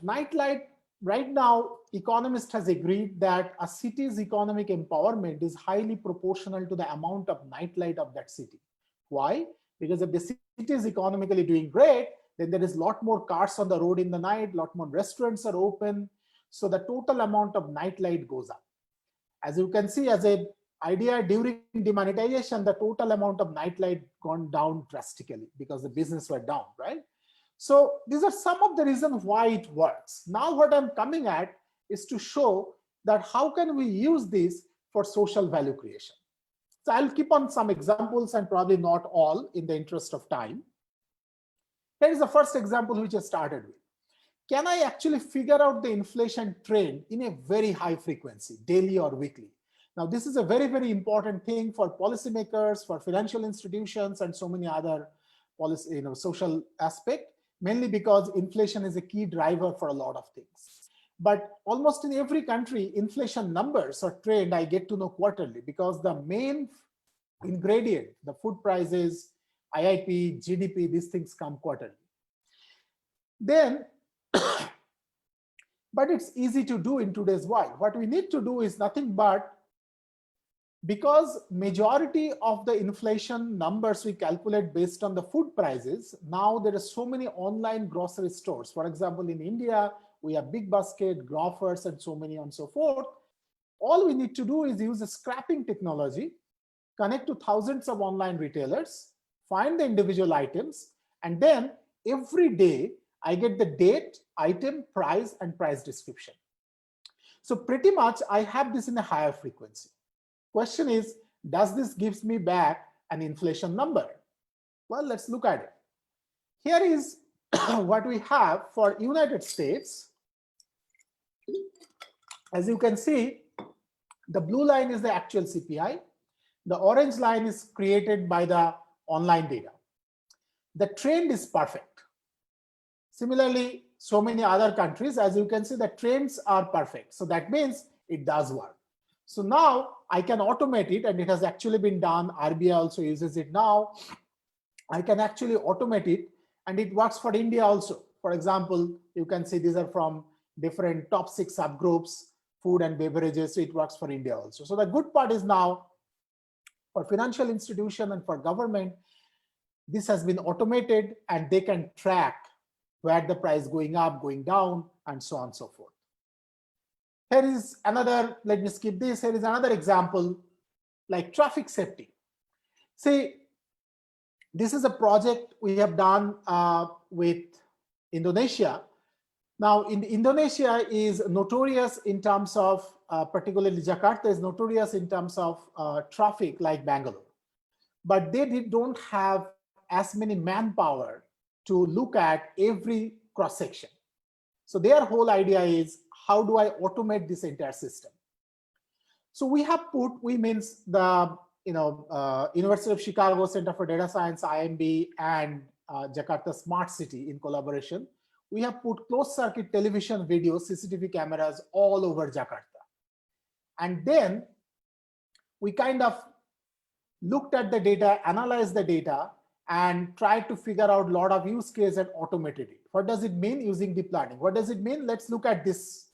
right now, economist has agreed that a city's economic empowerment is highly proportional to the amount of nightlight of that city. Why? Because if the city is economically doing great, then there is a lot more cars on the road in the night, a lot more restaurants are open. So the total amount of nightlight goes up. As you can see, as an idea during demonetization, the total amount of nightlight gone down drastically because the business were down, right? So these are some of the reasons why it works. Now what I'm coming at is to show that how can we use this for social value creation. So I'll keep on some examples and probably not all in the interest of time. Here is the first example which I started with. Can I actually figure out the inflation trend in a very high frequency, daily or weekly? Now, this is a very, very important thing for policymakers, for financial institutions, and so many other policy, social aspect, mainly because inflation is a key driver for a lot of things. But almost in every country, inflation numbers or trend I get to know quarterly because the main ingredient, the food prices, IIP, GDP, these things come quarterly. Then, but it's easy to do in today's world. What we need to do is nothing but, because majority of the inflation numbers we calculate based on the food prices, now there are so many online grocery stores. For example, in India, we have Big Basket, Grofers, and so many and so forth. All we need to do is use a scrapping technology, connect to thousands of online retailers, find the individual items, and then every day I get the date, item, price, and price description. So pretty much I have this in a higher frequency. Question is, does this gives me back an inflation number? Well, let's look at it. Here is what we have for United States. As you can see, the blue line is the actual CPI. The orange line is created by the online data. The trend is perfect. Similarly, so many other countries, as you can see, the trends are perfect. So that means it does work. So now I can automate it, and it has actually been done. RBI also uses it now. I can actually automate it, and it works for India also. For example, you can see these are from different top 6 subgroups, food and beverages. So it works for India also. So the good part is now for financial institution and for government, this has been automated and they can track where the price going up, going down, and so on and so forth. Here is another, let me skip this. Here is another example, like traffic safety. See, this is a project we have done with Indonesia. Now, Indonesia is notorious in terms of particularly Jakarta, is notorious in terms of traffic like Bangalore. But they don't have as many manpower to look at every cross section. So their whole idea is, how do I automate this entire system? So we means the University of Chicago Center for Data Science, IMB, and Jakarta Smart City in collaboration. We have put closed circuit television video, CCTV cameras all over Jakarta. And then we kind of looked at the data, analyzed the data, and tried to figure out a lot of use case and automated it. What does it mean using deep learning? What does it mean? Let's look at this.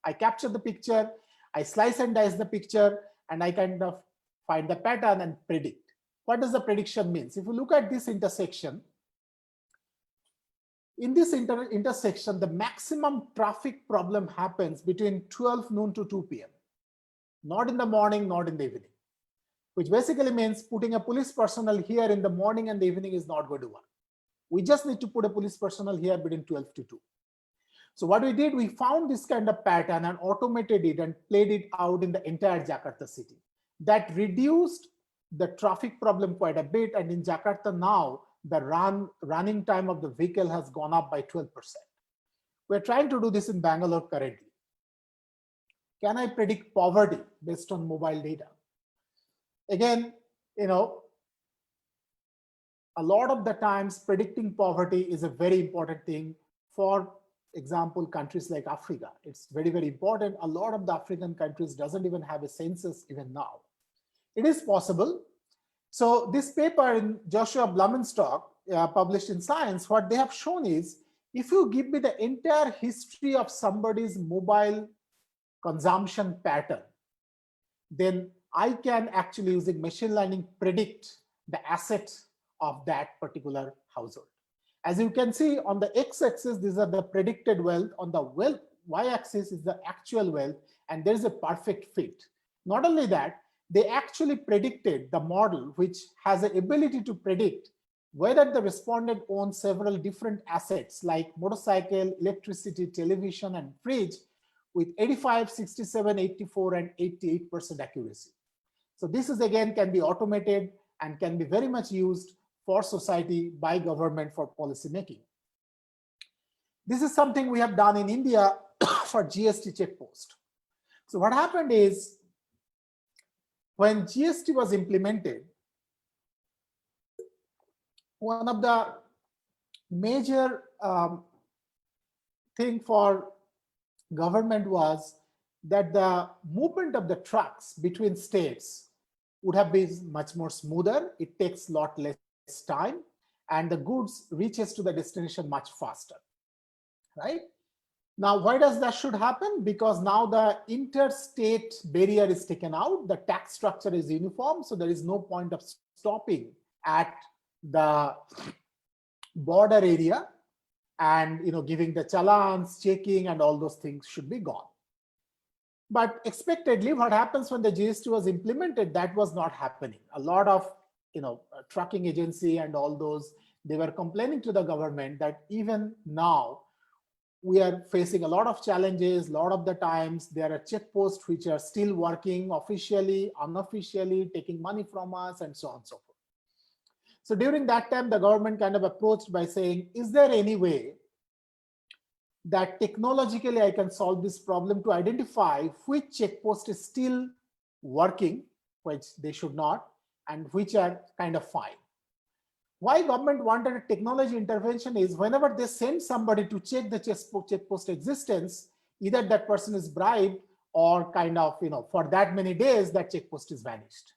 I capture the picture, I slice and dice the picture, and I kind of find the pattern and predict. What does the prediction mean? If you look at this intersection, in this intersection, the maximum traffic problem happens between 12 noon to 2 p.m. Not in the morning, not in the evening, which basically means putting a police personnel here in the morning and the evening is not going to work. We just need to put a police personnel here between 12 to 2. So what we did, we found this kind of pattern and automated it and played it out in the entire Jakarta city. That reduced the traffic problem quite a bit. And in Jakarta now, the running time of the vehicle has gone up by 12%. We're trying to do this in Bangalore currently. Can I predict poverty based on mobile data? Again, a lot of the times predicting poverty is a very important thing. For example, countries like Africa, it's very, very important. A lot of the African countries doesn't even have a census even now. It is possible. So this paper in Joshua Blumenstock, published in Science, what they have shown is, if you give me the entire history of somebody's mobile consumption pattern, then I can actually, using machine learning, predict the assets of that particular household. As you can see on the x-axis, these are the predicted wealth. On the y-axis is the actual wealth, and there is a perfect fit. Not only that, they actually predicted the model, which has the ability to predict whether the respondent owns several different assets like motorcycle, electricity, television, and fridge, with 85, 67, 84, and 88% accuracy. So this is, again, can be automated and can be very much used for society by government for policy making. This is something we have done in India for GST check post. So what happened is, when GST was implemented, one of the major thing for government was that the movement of the trucks between states would have been much more smoother. It takes a lot less time, and the goods reaches to the destination much faster, right? Now, why does that should happen? Because now the interstate barrier is taken out, the tax structure is uniform, so there is no point of stopping at the border area and giving the challans, checking, and all those things should be gone. But expectedly, what happens when the GST was implemented, that was not happening. A lot of trucking agency and all those, they were complaining to the government that even now we are facing a lot of challenges. A lot of the times there are checkposts which are still working officially, unofficially, taking money from us, and so on and so forth. So during that time, the government kind of approached by saying, is there any way that technologically I can solve this problem to identify which checkpost is still working, which they should not, and which are kind of fine? Why government wanted a technology intervention is, whenever they send somebody to check the checkpost existence, either that person is bribed or kind of, for that many days, that checkpost is vanished.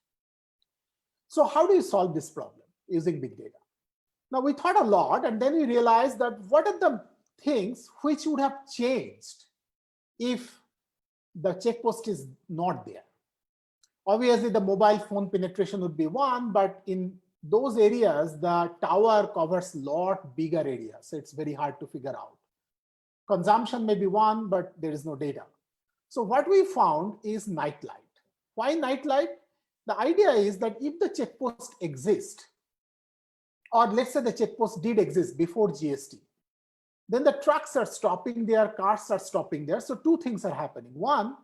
So how do you solve this problem using big data? Now we thought a lot, and then we realized that what are the things which would have changed if the checkpost is not there? Obviously, the mobile phone penetration would be one, but in those areas, the tower covers a lot bigger areas, so it's very hard to figure out. Consumption may be one, but there is no data. So what we found is nightlight. Why nightlight? The idea is that if the checkpost exists, or let's say the checkpost did exist before GST, then the trucks are stopping there, cars are stopping there. So two things are happening. One,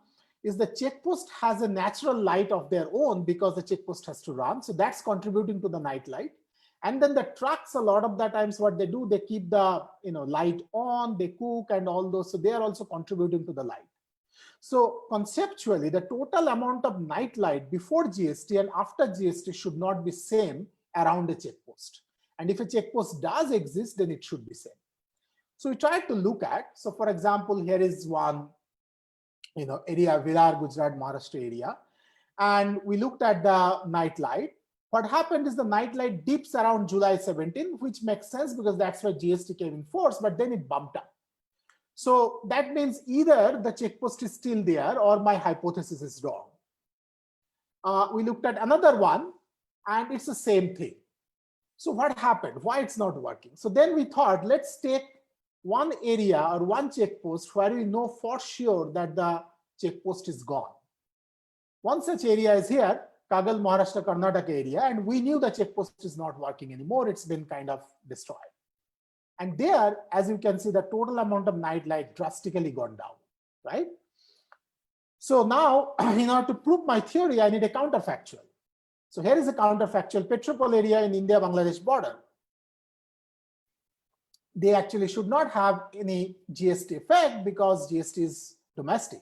is the checkpost has a natural light of their own because the checkpost has to run. So that's contributing to the night light. And then the trucks, a lot of the times what they do, they keep the light on, they cook and all those. So they are also contributing to the light. So conceptually, the total amount of night light before GST and after GST should not be same around a checkpost. And if a checkpost does exist, then it should be same. So we tried to look at, so for example, here is one area, Virar, Gujarat, Maharashtra area. And we looked at the night light. What happened is the night light dips around July 17, which makes sense because that's where GST came in force, but then it bumped up. So that means either the checkpost is still there or my hypothesis is wrong. We looked at another one and it's the same thing. So what happened? Why it's not working? So then we thought, let's take one area or one checkpost where we know for sure that the checkpost is gone. One such area is here, Kagal, Maharashtra, Karnataka area, and we knew the checkpost is not working anymore. It's been kind of destroyed. And there, as you can see, the total amount of night light drastically gone down, right? So now, in order to prove my theory, I need a counterfactual. So here is a counterfactual. Petropol area in India-Bangladesh border. They actually should not have any GST effect because GST is domestic.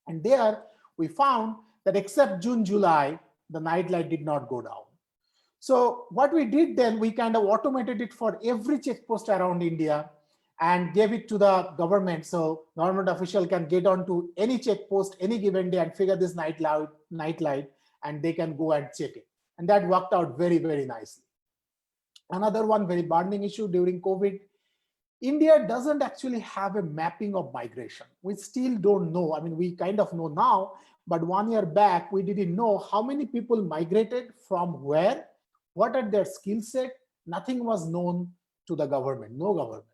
And there we found that except June, July, the night light did not go down. So what we did then, we kind of automated it for every checkpost around India and gave it to the government. So government official can get onto any checkpost, any given day and figure this night light, and they can go and check it. And that worked out very, very nicely. Another one very burning issue during COVID, India doesn't actually have a mapping of migration. We still don't know. I mean, we kind of know now, but 1 year back, we didn't know how many people migrated from where, what are their skill set. Nothing was known to the government, no government.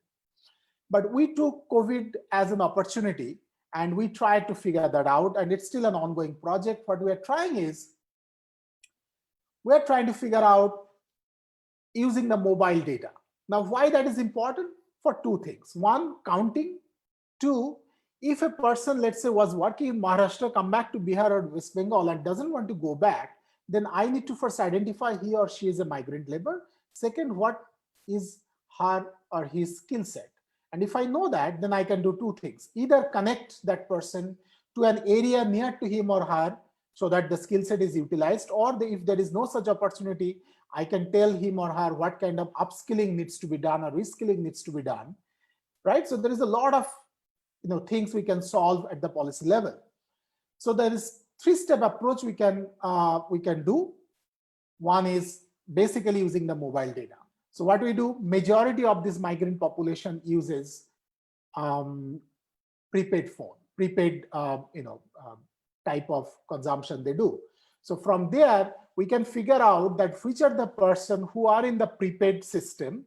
But we took COVID as an opportunity and we tried to figure that out. And it's still an ongoing project. What we're trying is, we're trying to figure out using the mobile data. Now, why that is important? For two things. One, counting. Two, if a person, let's say, was working in Maharashtra, come back to Bihar or West Bengal and doesn't want to go back, then I need to first identify he or she is a migrant labor. Second, what is her or his skill set? And if I know that, then I can do two things. Either connect that person to an area near to him or her so that the skill set is utilized, or if there is no such opportunity, I can tell him or her what kind of upskilling needs to be done or reskilling needs to be done, right? So there is a lot of things we can solve at the policy level. So there is three-step approach we can do. One is basically using the mobile data. So what we do, majority of this migrant population uses prepaid phone, prepaid type of consumption they do. So from there, we can figure out that which are the person who are in the prepaid system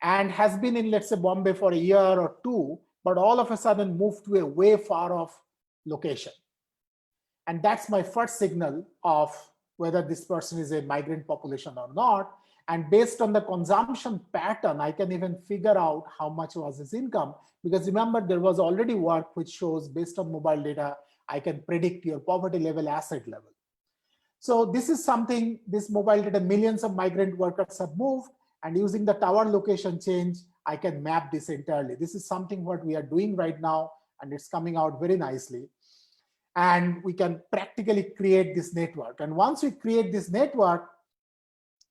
and has been in, let's say, Bombay for a year or two, but all of a sudden moved to a way far off location. And that's my first signal of whether this person is a migrant population or not. And based on the consumption pattern, I can even figure out how much was his income. Because remember, there was already work which shows based on mobile data, I can predict your poverty level, asset level. So this is something, this mobile data, millions of migrant workers have moved, and using the tower location change, I can map this entirely. This is something what we are doing right now, and it's coming out very nicely. And we can practically create this network. And once we create this network,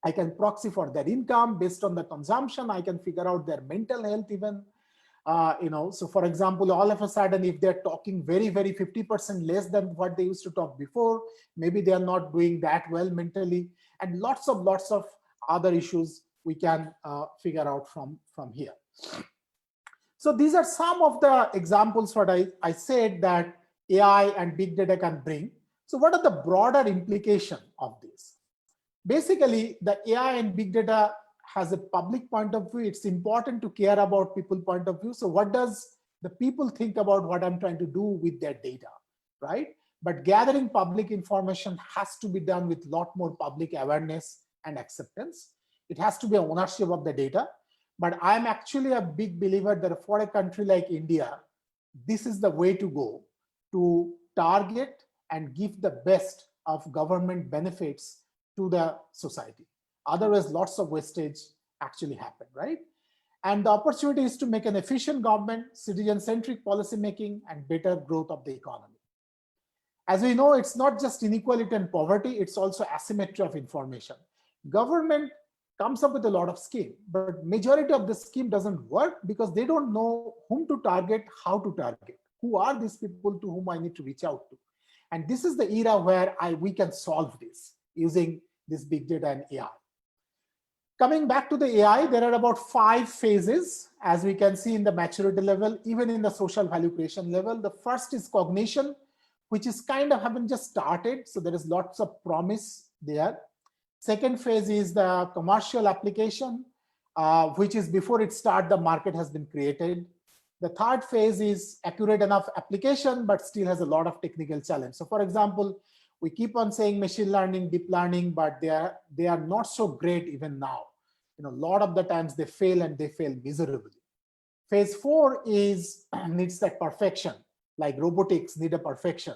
I can proxy for their income based on the consumption. I can figure out their mental health even. So for example, all of a sudden, if they're talking very, very 50% less than what they used to talk before, maybe they are not doing that well mentally, and lots of other issues we can figure out from here. So these are some of the examples what I said that AI and big data can bring. So what are the broader implications of this? Basically, the AI and big data has a public point of view. It's important to care about people point of view. So what does the people think about what I'm trying to do with their data, right? But gathering public information has to be done with a lot more public awareness and acceptance. It has to be ownership of the data. But I'm actually a big believer that for a country like India, this is the way to go to target and give the best of government benefits to the society. Otherwise, lots of wastage actually happen, right? And the opportunity is to make an efficient government, citizen-centric policymaking, and better growth of the economy. As we know, it's not just inequality and poverty, it's also asymmetry of information. Government comes up with a lot of scheme, but majority of the scheme doesn't work because they don't know whom to target, how to target. Who are these people to whom I need to reach out to? And this is the era where we can solve this using this big data and AI. Coming back to the AI, there are about 5 phases, as we can see in the maturity level, even in the social value creation level. The first is cognition, which is kind of haven't just started. So there is lots of promise there. Second phase is the commercial application, which is before it starts, the market has been created. The third phase is accurate enough application, but still has a lot of technical challenge. So for example, we keep on saying machine learning, deep learning, but they are not so great even now. A lot of the times they fail and they fail miserably. Phase 4 is needs that perfection, like robotics need a perfection.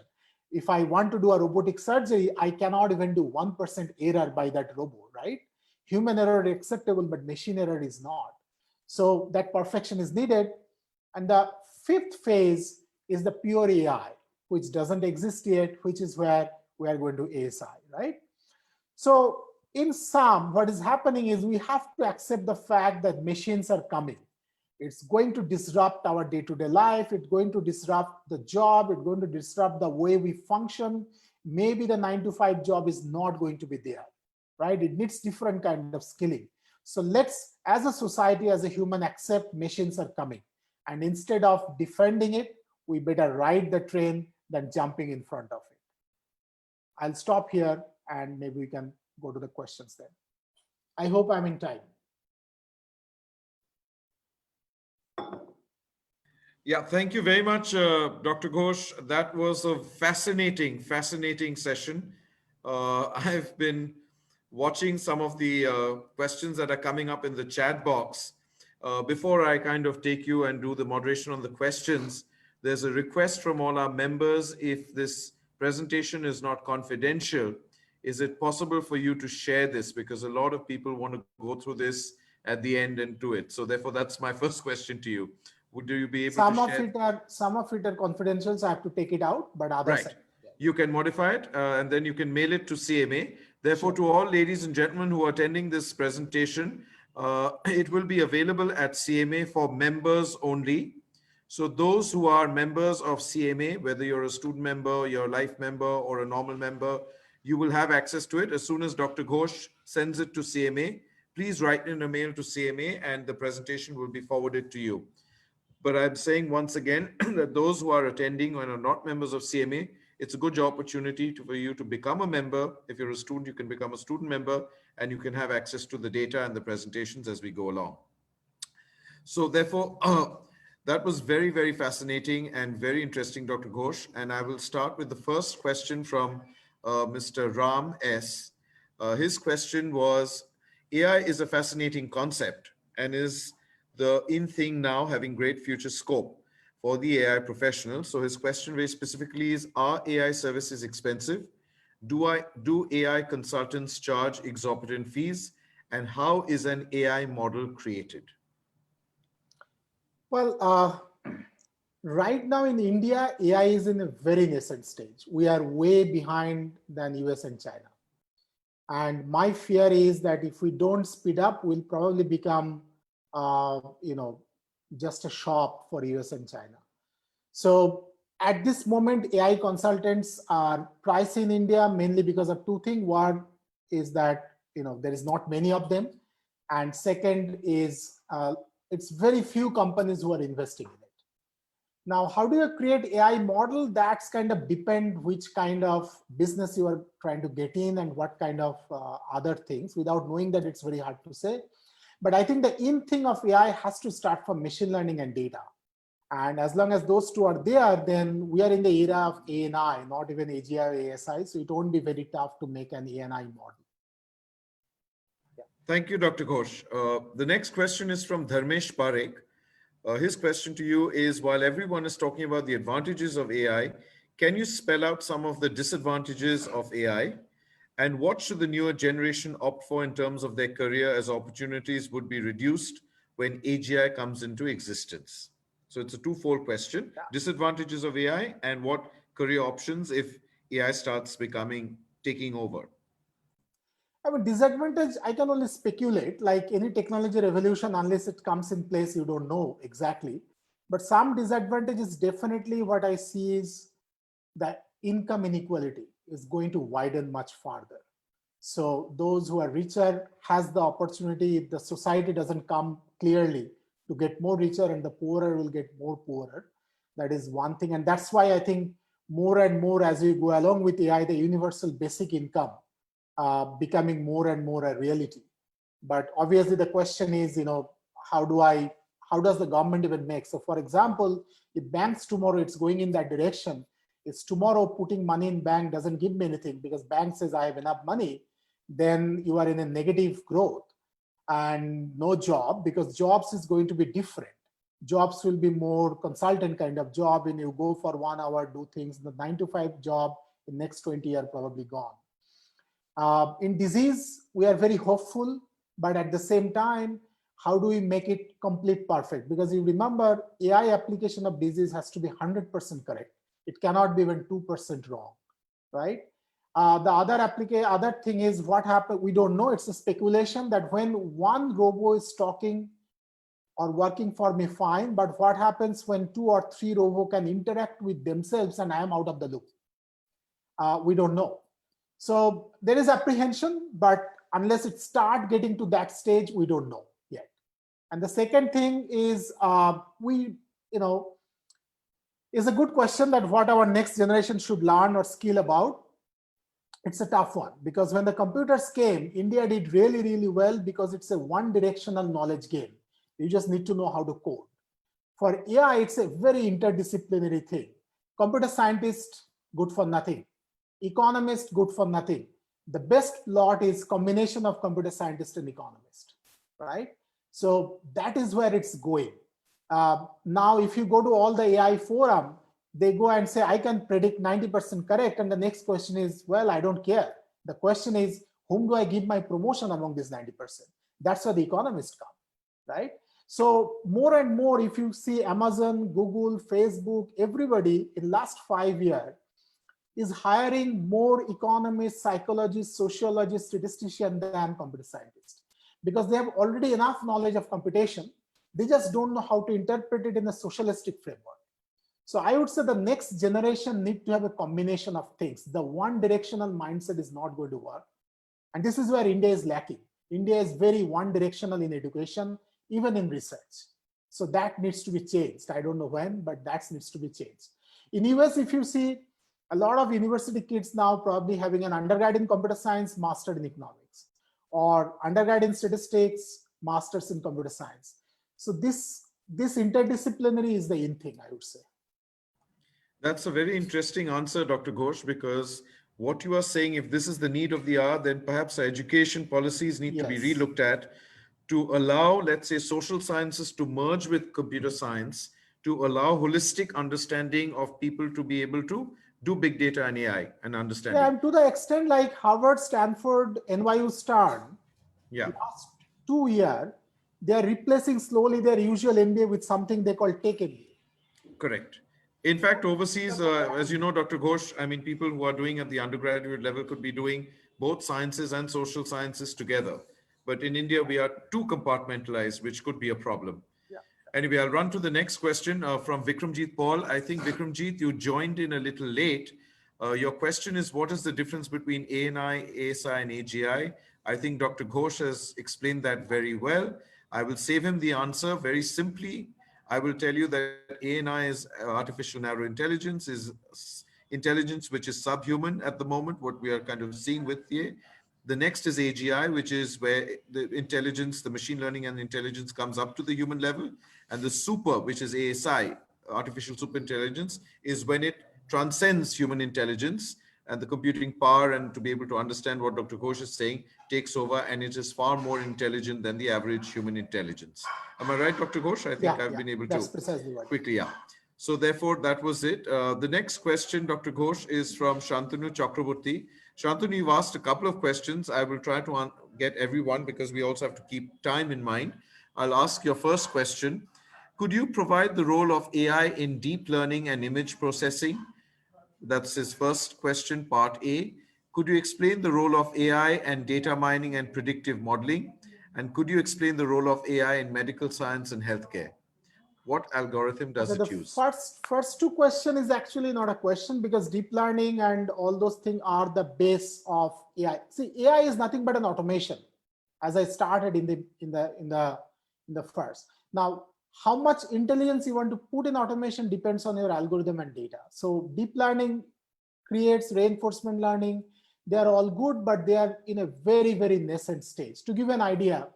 If I want to do a robotic surgery, I cannot even do 1% error by that robot, right? Human error is acceptable, but machine error is not. So that perfection is needed. And the 5th phase is the pure AI, which doesn't exist yet, which is where we are going to ASI, right? So in sum, what is happening is we have to accept the fact that machines are coming. It's going to disrupt our day-to-day life. It's going to disrupt the job. It's going to disrupt the way we function. Maybe the 9-to-5 job is not going to be there, right? It needs different kind of skilling. So let's, as a society, as a human, accept machines are coming. And instead of defending it, we better ride the train than jumping in front of it. I'll stop here and maybe we can go to the questions then. I hope I'm in time. Yeah, thank you very much, Dr. Ghosh. That was a fascinating session. I've been watching some of the questions that are coming up in the chat box. Before I kind of take you and do the moderation on the questions, there's a request from all our members. If this presentation is not confidential, is it possible for you to share this? Because a lot of people want to go through this at the end and do it. So therefore, that's my first question to you. Would you be able to share? Some of it are confidential, so I have to take it out, but others. Right. You can modify it and then you can mail it to CMA. Therefore, to all ladies and gentlemen who are attending this presentation, it will be available at CMA for members only. So those who are members of CMA, whether you're a student member, you're a life member or a normal member, you will have access to it as soon as Dr. Ghosh sends it to CMA. Please write in a mail to CMA and the presentation will be forwarded to you. But I'm saying once again that those who are attending and are not members of CMA, it's a good opportunity for you to become a member. If you're a student, you can become a student member and you can have access to the data and the presentations as we go along. So therefore, that was very, very fascinating and very interesting, Dr. Ghosh. And I will start with the first question from Mr. Ram S. His question was, AI is a fascinating concept and is the in thing now, having great future scope for the AI professional. So his question very specifically is, are AI services expensive? Do AI consultants charge exorbitant fees? And how is an AI model created? Well, right now in India, AI is in a very nascent stage. We are way behind than US and China. And my fear is that if we don't speed up, we'll probably become just a shop for US and China. So at this moment, AI consultants are priced in India mainly because of 2 things. One is that there is not many of them, and second is it's very few companies who are investing in it. Now, how do you create AI model? That's kind of depend which kind of business you are trying to get in and what kind of other things. Without knowing that, it's very hard to say. But I think the in thing of AI has to start from machine learning and data. And as long as those 2 are there, then we are in the era of ANI, not even AGI or ASI. So it won't be very tough to make an ANI model. Yeah. Thank you, Dr. Ghosh. The next question is from Dharmesh Parekh. His question to you is, while everyone is talking about the advantages of AI, Can you spell out some of the disadvantages of AI? And what should the newer generation opt for in terms of their career, as opportunities would be reduced when AGI comes into existence? So it's a twofold question: disadvantages of AI and what career options if AI starts taking over. I mean, disadvantage, I can only speculate. Like any technology revolution, unless it comes in place, you don't know exactly. But some disadvantage is definitely what I see is that income inequality is going to widen much farther. So those who are richer has the opportunity, if the society doesn't come clearly, to get more richer, and the poorer will get more poorer. That is one thing. And that's why I think more and more as we go along with AI, the universal basic income becoming more and more a reality. But obviously the question is, how does the government even make? So for example, if banks tomorrow, it's going in that direction, it's tomorrow putting money in bank doesn't give me anything because bank says I have enough money, then you are in a negative growth and no job, because jobs is going to be different. Jobs will be more consultant kind of job, and you go for 1 hour, do things. The 9 to 5 job in next 20 years probably gone. In disease, we are very hopeful, but at the same time, how do we make it complete perfect? Because you remember, AI application of disease has to be 100% correct. It cannot be even 2% wrong, right? The other thing is what happened. We don't know. It's a speculation that when one robot is talking or working for me, fine. But what happens when 2 or 3 robots can interact with themselves and I am out of the loop? We don't know. So there is apprehension, but unless it start getting to that stage, we don't know yet. And the second thing is, is a good question that what our next generation should learn or skill about. It's a tough one because when the computers came, India did really, really well because it's a one-directional knowledge game. You just need to know how to code. For AI, it's a very interdisciplinary thing. Computer scientist, good for nothing. Economist, good for nothing. The best lot is combination of computer scientist and economist, right? So that is where it's going. Now, if you go to all the AI forum, they go and say, I can predict 90% correct. And the next question is, well, I don't care. The question is, whom do I give my promotion among this 90%? That's where the economists come, right? So more and more, if you see Amazon, Google, Facebook, everybody in last 5 years is hiring more economists, psychologists, sociologists, statisticians than computer scientists, because they have already enough knowledge of computation. They just don't know how to interpret it in a socialistic framework. So I would say the next generation need to have a combination of things. The one directional mindset is not going to work. And this is where India is lacking. India is very one directional in education, even in research. So that needs to be changed. I don't know when, but that needs to be changed. In US, if you see, a lot of university kids now probably having an undergrad in computer science, master in economics, or undergrad in statistics, masters in computer science. So this interdisciplinary is the in thing, I would say. That's a very interesting answer, Dr. Ghosh, because what you are saying, if this is the need of the hour, then perhaps our education policies need to be relooked at to allow, let's say, social sciences to merge with computer science, to allow holistic understanding of people to be able to do big data and AI and understanding. Yeah, and to the extent like Harvard, Stanford, NYU, Stern, last 2 years, they are replacing slowly their usual MBA with something they call tech MBA. Correct. In fact, overseas, as you know, Dr. Ghosh, I mean, people who are doing at the undergraduate level could be doing both sciences and social sciences together. But in India, we are too compartmentalized, which could be a problem. Anyway, I'll run to the next question from Vikramjit Paul. I think, Vikramjit, you joined in a little late. Your question is, what is the difference between ANI, ASI, and AGI? I think Dr. Ghosh has explained that very well. I will save him the answer very simply. I will tell you that ANI is artificial narrow intelligence, is intelligence which is subhuman at the moment, what we are kind of seeing with the. The next is AGI, which is where the intelligence, the machine learning and intelligence comes up to the human level. And the super, which is ASI, artificial super intelligence, is when it transcends human intelligence and the computing power, and to be able to understand what Dr. Ghosh is saying, takes over, and it is far more intelligent than the average human intelligence. Am I right, Dr. Ghosh? I think I've been able to precisely right. quickly, So therefore, that was it. The next question, Dr. Ghosh, is from Shantanu Chakraborty. Shantanu, you've asked a couple of questions. I will try to get everyone because we also have to keep time in mind. I'll ask your first question. Could you provide the role of AI in deep learning and image processing? That's his first question, part A. Could you explain the role of AI and data mining and predictive modeling? And could you explain the role of AI in medical science and healthcare? What algorithm does Okay, the it use? first two question is actually not a question because deep learning and all those things are the base of AI. See, AI is nothing but an automation, as I started in the first. Now, how much intelligence you want to put in automation depends on your algorithm and data. So deep learning creates reinforcement learning. They are all good, but they are in a very, very nascent stage. To give an idea,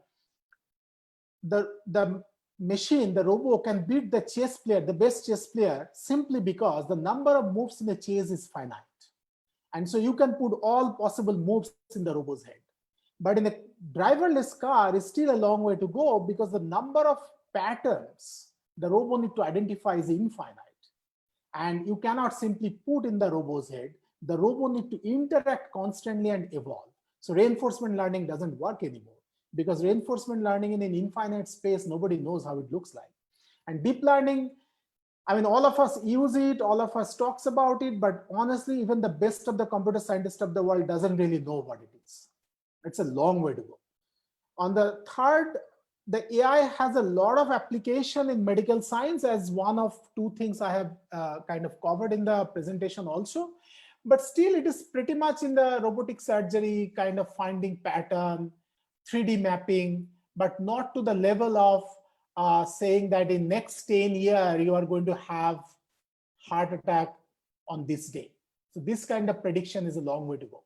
the machine, the robot can beat the chess player, the best chess player, simply because the number of moves in the chess is finite. And so you can put all possible moves in the robot's head. But in a driverless car, is still a long way to go because the number of patterns the robot need to identify is infinite. And you cannot simply put in the robot's head. The robot need to interact constantly and evolve. So reinforcement learning doesn't work anymore because reinforcement learning in an infinite space, nobody knows how it looks like. And deep learning, I mean, all of us use it, all of us talks about it, but honestly, even the best of the computer scientists of the world doesn't really know what it is. It's a long way to go. On the third, the AI has a lot of application in medical science as one of two things I have kind of covered in the presentation also. But still, it is pretty much in the robotic surgery, kind of finding pattern, 3D mapping, but not to the level of saying that in next 10 years, you are going to have heart attack on this day. So this kind of prediction is a long way to go.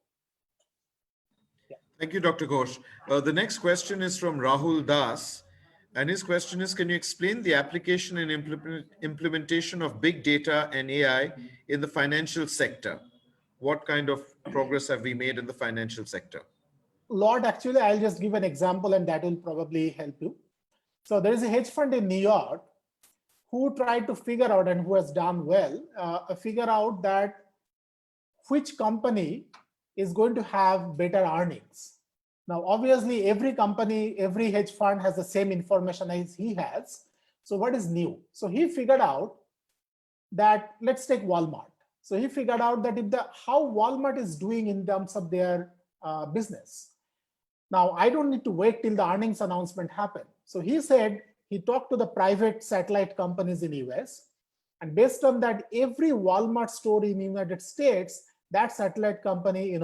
Thank you, Dr. Ghosh. The next question is from Rahul Das. And his question is, can you explain the application and implementation of big data and AI in the financial sector? What kind of progress have we made in the financial sector? Lord, actually, I'll just give an example and that will probably help you. So there is a hedge fund in New York who tried to figure out, and who has done well, figure out that which company is going to have better earnings. Now, obviously, every company, every hedge fund has the same information as he has. So what is new? So he figured out that, let's take Walmart. So he figured out that how Walmart is doing in terms of their business. Now, I don't need to wait till the earnings announcement happen. So he said, he talked to the private satellite companies in US. And based on that, every Walmart store in the United States, that satellite company,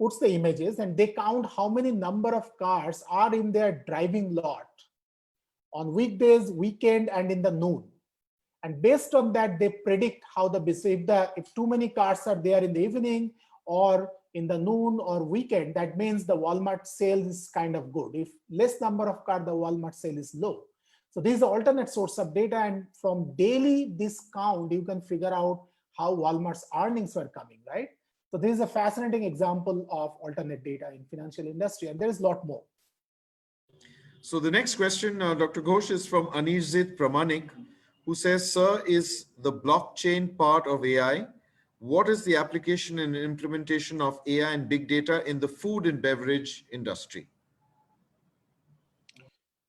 puts the images and they count how many number of cars are in their driving lot on weekdays, weekend, and in the noon. And based on that, they predict how the business, if too many cars are there in the evening or in the noon or weekend, that means the Walmart sales is kind of good. If less number of cars, the Walmart sale is low. So this is the alternate source of data. And from daily this count, you can figure out how Walmart's earnings were coming, right? So this is a fascinating example of alternate data in financial industry, and there is a lot more. So the next question, Dr. Ghosh, is from Anijit Pramanik, who says, sir, is the blockchain part of AI? What is the application and implementation of AI and big data in the food and beverage industry?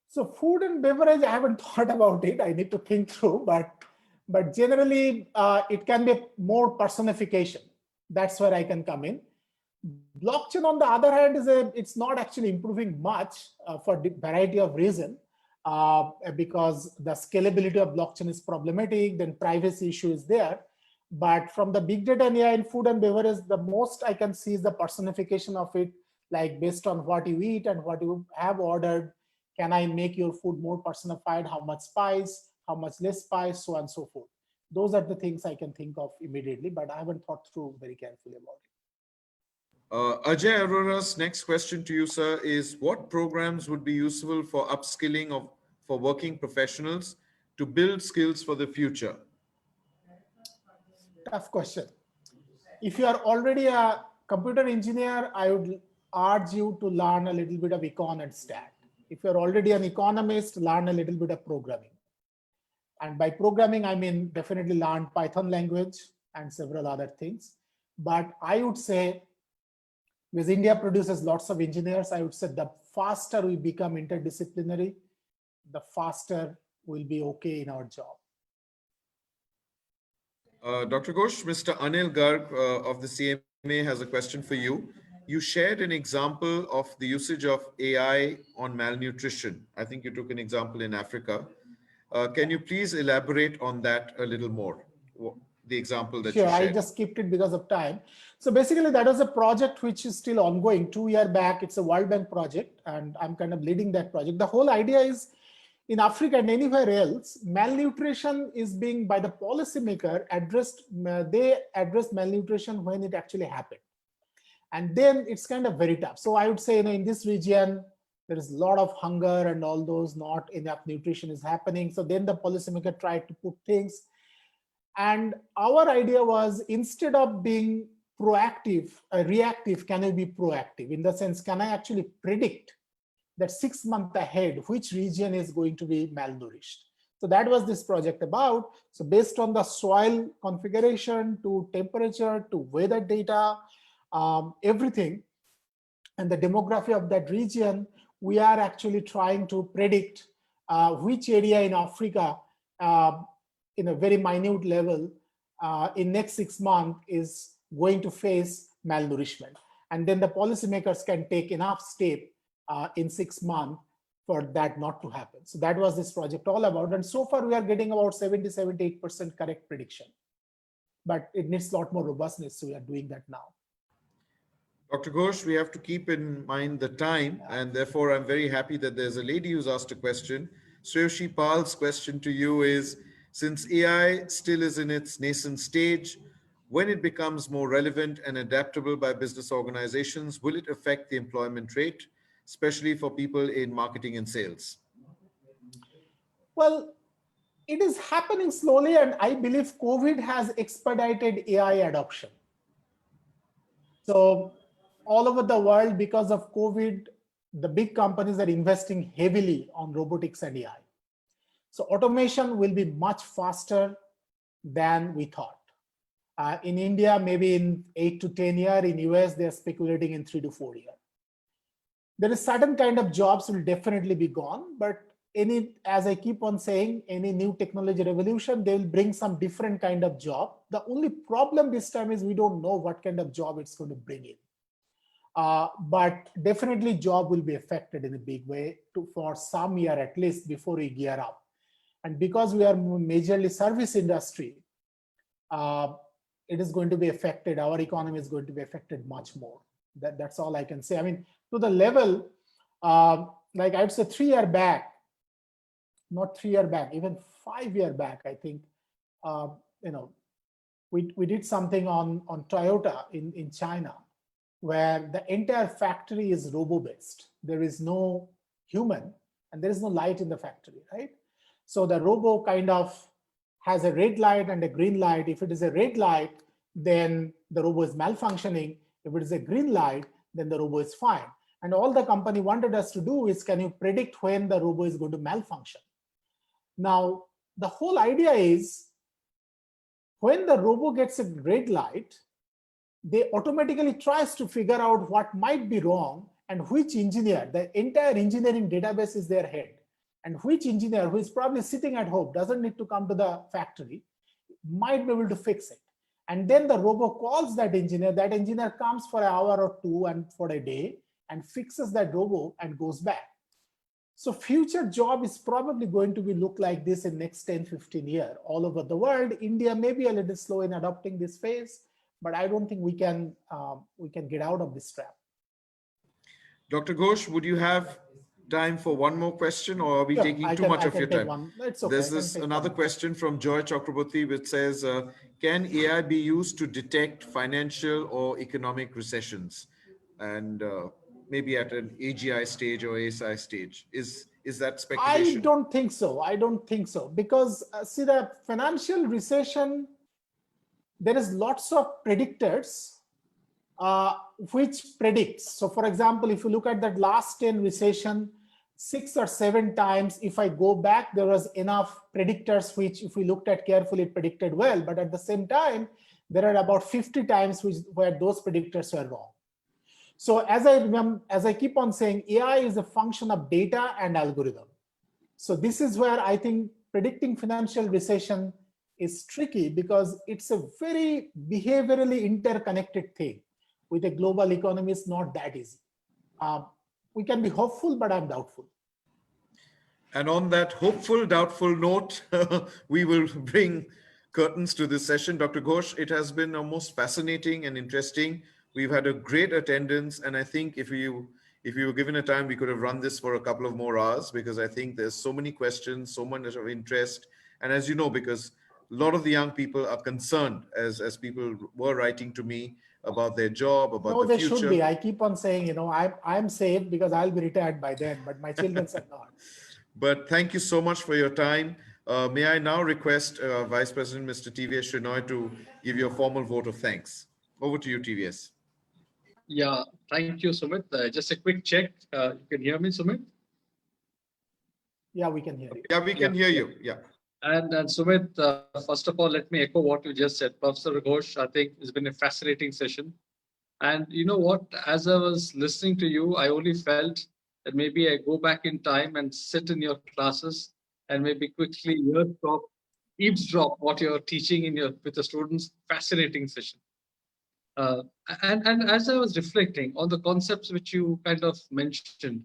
So food and beverage, I haven't thought about it. I need to think through, but generally it can be more personification. That's where I can come in. Blockchain, on the other hand, it's not actually improving much for the variety of reasons, because the scalability of blockchain is problematic, then privacy issue is there. But from the big data and AI in food and beverage, the most I can see is the personification of it, like based on what you eat and what you have ordered. Can I make your food more personified? How much spice, how much less spice, so on and so forth. Those are the things I can think of immediately, but I haven't thought through very carefully about it. Ajay Arora's next question to you, sir, is what programs would be useful for upskilling for working professionals to build skills for the future? Tough question. If you are already a computer engineer, I would urge you to learn a little bit of econ and stat. If you're already an economist, learn a little bit of programming. And by programming, I mean definitely learned Python language and several other things. But I would say, because India produces lots of engineers, I would say the faster we become interdisciplinary, the faster we'll be okay in our job. Dr. Ghosh, Mr. Anil Garg of the CMA has a question for you. You shared an example of the usage of AI on malnutrition. I think you took an example in Africa. Can you please elaborate on that a little more? The example that Sure, you I shared. just skipped it because of time. So basically that was a project which is still ongoing. 2 years back, it's a World Bank project and I'm kind of leading that project. The whole idea is in Africa and anywhere else, malnutrition is being by the policymaker addressed, they address malnutrition when it actually happened. And then it's kind of very tough. So I would say, in this region, there is a lot of hunger and all those, not enough nutrition is happening. So then the policymaker tried to put things. And our idea was, instead of being proactive, reactive, can I be proactive? In the sense, can I actually predict that 6 months ahead, which region is going to be malnourished? So that was this project about. So based on the soil configuration to temperature to weather data, everything, and the demography of that region, we are actually trying to predict which area in Africa, in a very minute level, in next 6 months is going to face malnourishment. And then the policymakers can take enough step in 6 months for that not to happen. So that was this project all about. And so far we are getting about 78% correct prediction. But it needs a lot more robustness, so we are doing that now. Dr. Ghosh, we have to keep in mind the time, and therefore I'm very happy that there's a lady who's asked a question. Sreyoshi Pal's question to you is, since AI still is in its nascent stage, when it becomes more relevant and adaptable by business organizations, will it affect the employment rate, especially for people in marketing and sales? Well, it is happening slowly, and I believe COVID has expedited AI adoption. So all over the world, because of COVID, the big companies are investing heavily on robotics and AI. So automation will be much faster than we thought. In India, maybe in 8 to 10 years. In US, they're speculating in 3 to 4 years. There is certain kind of jobs will definitely be gone, but as I keep on saying, any new technology revolution, they will bring some different kind of job. The only problem this time is we don't know what kind of job it's going to bring in. But definitely job will be affected in a big way for some year at least before we gear up. And because we are majorly service industry, it is going to be affected. Our economy is going to be affected much more. That's all I can say. I mean, to the level, like I'd say 3 years back, not 3 years back, even 5 years back, I think, we did something on Toyota in China, where the entire factory is robo-based. There is no human and there is no light in the factory, right? So the robo kind of has a red light and a green light. If it is a red light, then the robo is malfunctioning. If it is a green light, then the robo is fine. And all the company wanted us to do is, can you predict when the robo is going to malfunction? Now, the whole idea is, when the robo gets a red light, they automatically tries to figure out what might be wrong and which engineer, the entire engineering database is their head. And which engineer who is probably sitting at home, doesn't need to come to the factory, might be able to fix it. And then the robo calls that engineer comes for an hour or two and for a day and fixes that robo and goes back. So future job is probably going to be look like this in next 10, 15 years all over the world. India may be a little slow in adopting this phase, but I don't think we can get out of this trap. Dr. Ghosh, would you have time for one more question, or are we taking too much of your time? It's okay. There's another question from Joy Chakraborty, which says, can AI be used to detect financial or economic recessions? And maybe at an AGI stage or ASI stage. Is that speculation? I don't think so. I don't think so. Because see, the financial recession, there is lots of predictors which predicts. So for example, if you look at that last 10 recession, 6 or 7 times. If I go back, there was enough predictors which, if we looked at carefully, it predicted well. But at the same time, there are about 50 times where those predictors were wrong. So as I keep on saying, AI is a function of data and algorithm. So this is where I think predicting financial recession is tricky, because it's a very behaviorally interconnected thing. With a global economy, it's not that easy. We can be hopeful, but I'm doubtful. And on that hopeful, doubtful note, we will bring curtains to this session. Dr. Ghosh, it has been most fascinating and interesting. We've had a great attendance, and I think if you were given a time, we could have run this for a couple of more hours, because I think there's so many questions, so much of interest. And as you know, because a lot of the young people are concerned, as people were writing to me about their job, about the future. No, they should be. I keep on saying, I'm safe because I'll be retired by then, but my children are not. But thank you so much for your time. May I now request Vice President Mr. TVS Shenoy to give you a formal vote of thanks. Over to you, TVS. Yeah, thank you, Sumit. Just a quick check. You can hear me, Sumit? Yeah, we can hear you. Yeah, we can hear you. Yeah. And Sumit, first of all, let me echo what you just said. Professor Ghosh, I think it's been a fascinating session. And you know what? As I was listening to you, I only felt that maybe I go back in time and sit in your classes and maybe quickly eavesdrop what you're teaching with the students. Fascinating session. And as I was reflecting on the concepts which you kind of mentioned,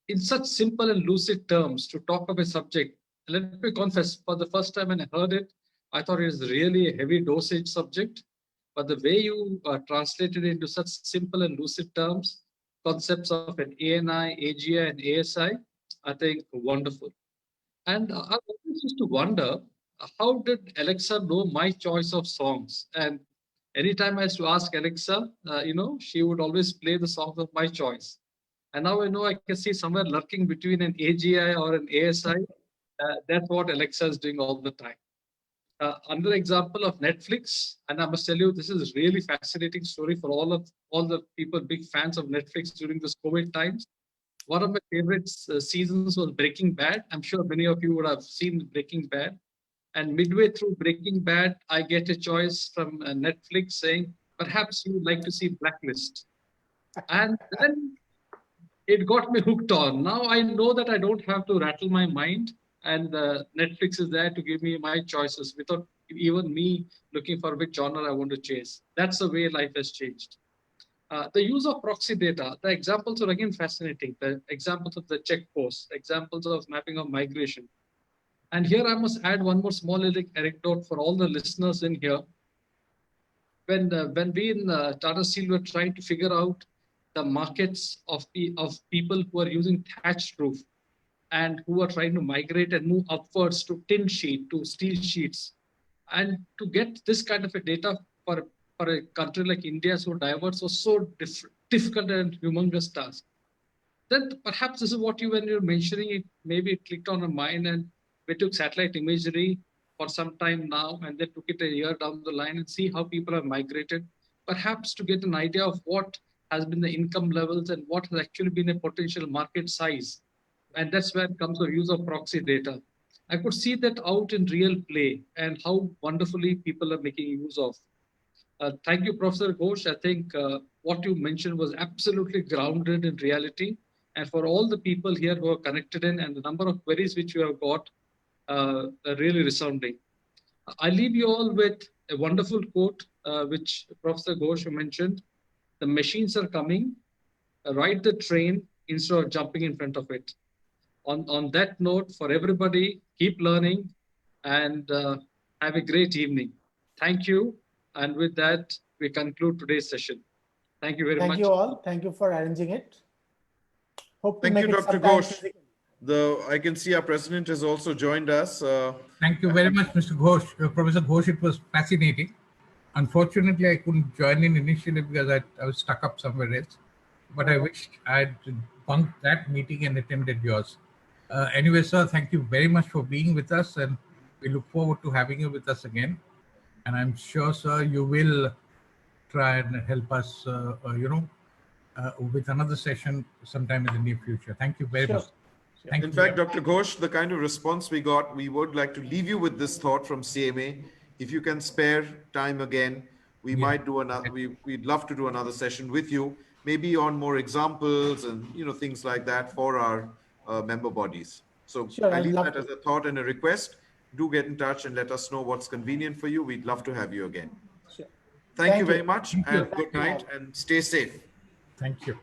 in such simple and lucid terms to talk of a subject, let me confess, for the first time when I heard it, I thought it was really a heavy dosage subject. But the way you translated it into such simple and lucid terms, concepts of an ANI, AGI, and ASI, I think wonderful. And I always used to wonder, how did Alexa know my choice of songs? And anytime I used to ask Alexa, she would always play the songs of my choice. And now I know I can see somewhere lurking between an AGI or an ASI. That's what Alexa is doing all the time. Another example of Netflix, and I must tell you, this is a really fascinating story for all the people, big fans of Netflix during this COVID times. One of my favorite seasons was Breaking Bad. I'm sure many of you would have seen Breaking Bad. And midway through Breaking Bad, I get a choice from Netflix saying, perhaps you would like to see Blacklist. And then it got me hooked on. Now I know that I don't have to rattle my mind, and Netflix is there to give me my choices without even me looking for which genre I want to chase. That's the way life has changed. The use of proxy data, the examples are again fascinating. The examples of the check posts, examples of mapping of migration. And here I must add one more small anecdote for all the listeners in here. When we in Tata Steel were trying to figure out the markets of people who are using thatched roof and who are trying to migrate and move upwards to tin sheet, to steel sheets. And to get this kind of a data for a country like India so diverse was so difficult and humongous task. Then perhaps this is what when you're mentioning it, maybe it clicked on our mind, and we took satellite imagery for some time now and then took it a year down the line and see how people have migrated, perhaps to get an idea of what has been the income levels and what has actually been a potential market size. And that's where comes the use of proxy data. I could see that out in real play and how wonderfully people are making use of. Thank you, Professor Ghosh. I think what you mentioned was absolutely grounded in reality. And for all the people here who are connected in and the number of queries which you have got, are really resounding. I leave you all with a wonderful quote, which Professor Ghosh mentioned. The machines are coming, ride the train instead of jumping in front of it. On that note, for everybody, keep learning and have a great evening. Thank you. And with that, we conclude today's session. Thank you very much. Thank you all. Thank you for arranging it. Hope to Thank make you, it Dr. sometime Ghosh. physically. I can see our president has also joined us. Thank you very much, Mr. Ghosh. Professor Ghosh, it was fascinating. Unfortunately, I couldn't join in initially because I was stuck up somewhere else. But I wished I'd bunked that meeting and attended yours. Anyway, sir, thank you very much for being with us, and we look forward to having you with us again. And I'm sure, sir, you will try and help us, with another session sometime in the near future. Thank you very Sure. much. Thank In you. fact, Dr. Ghosh, the kind of response we got, we would like to leave you with this thought from CMA. If you can spare time again, we Yeah. might do another, we'd love to do another session with you, maybe on more examples and, things like that for our member bodies. So Sure, I I'd leave love that as to. a thought and a request. Do get in touch and let us know what's convenient for you. We'd love to have you again. Sure. Thank you Thank very you. much Thank you. and good Thank you night all. and stay safe. Thank you.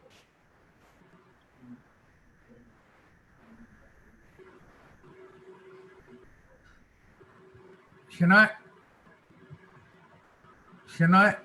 Shania,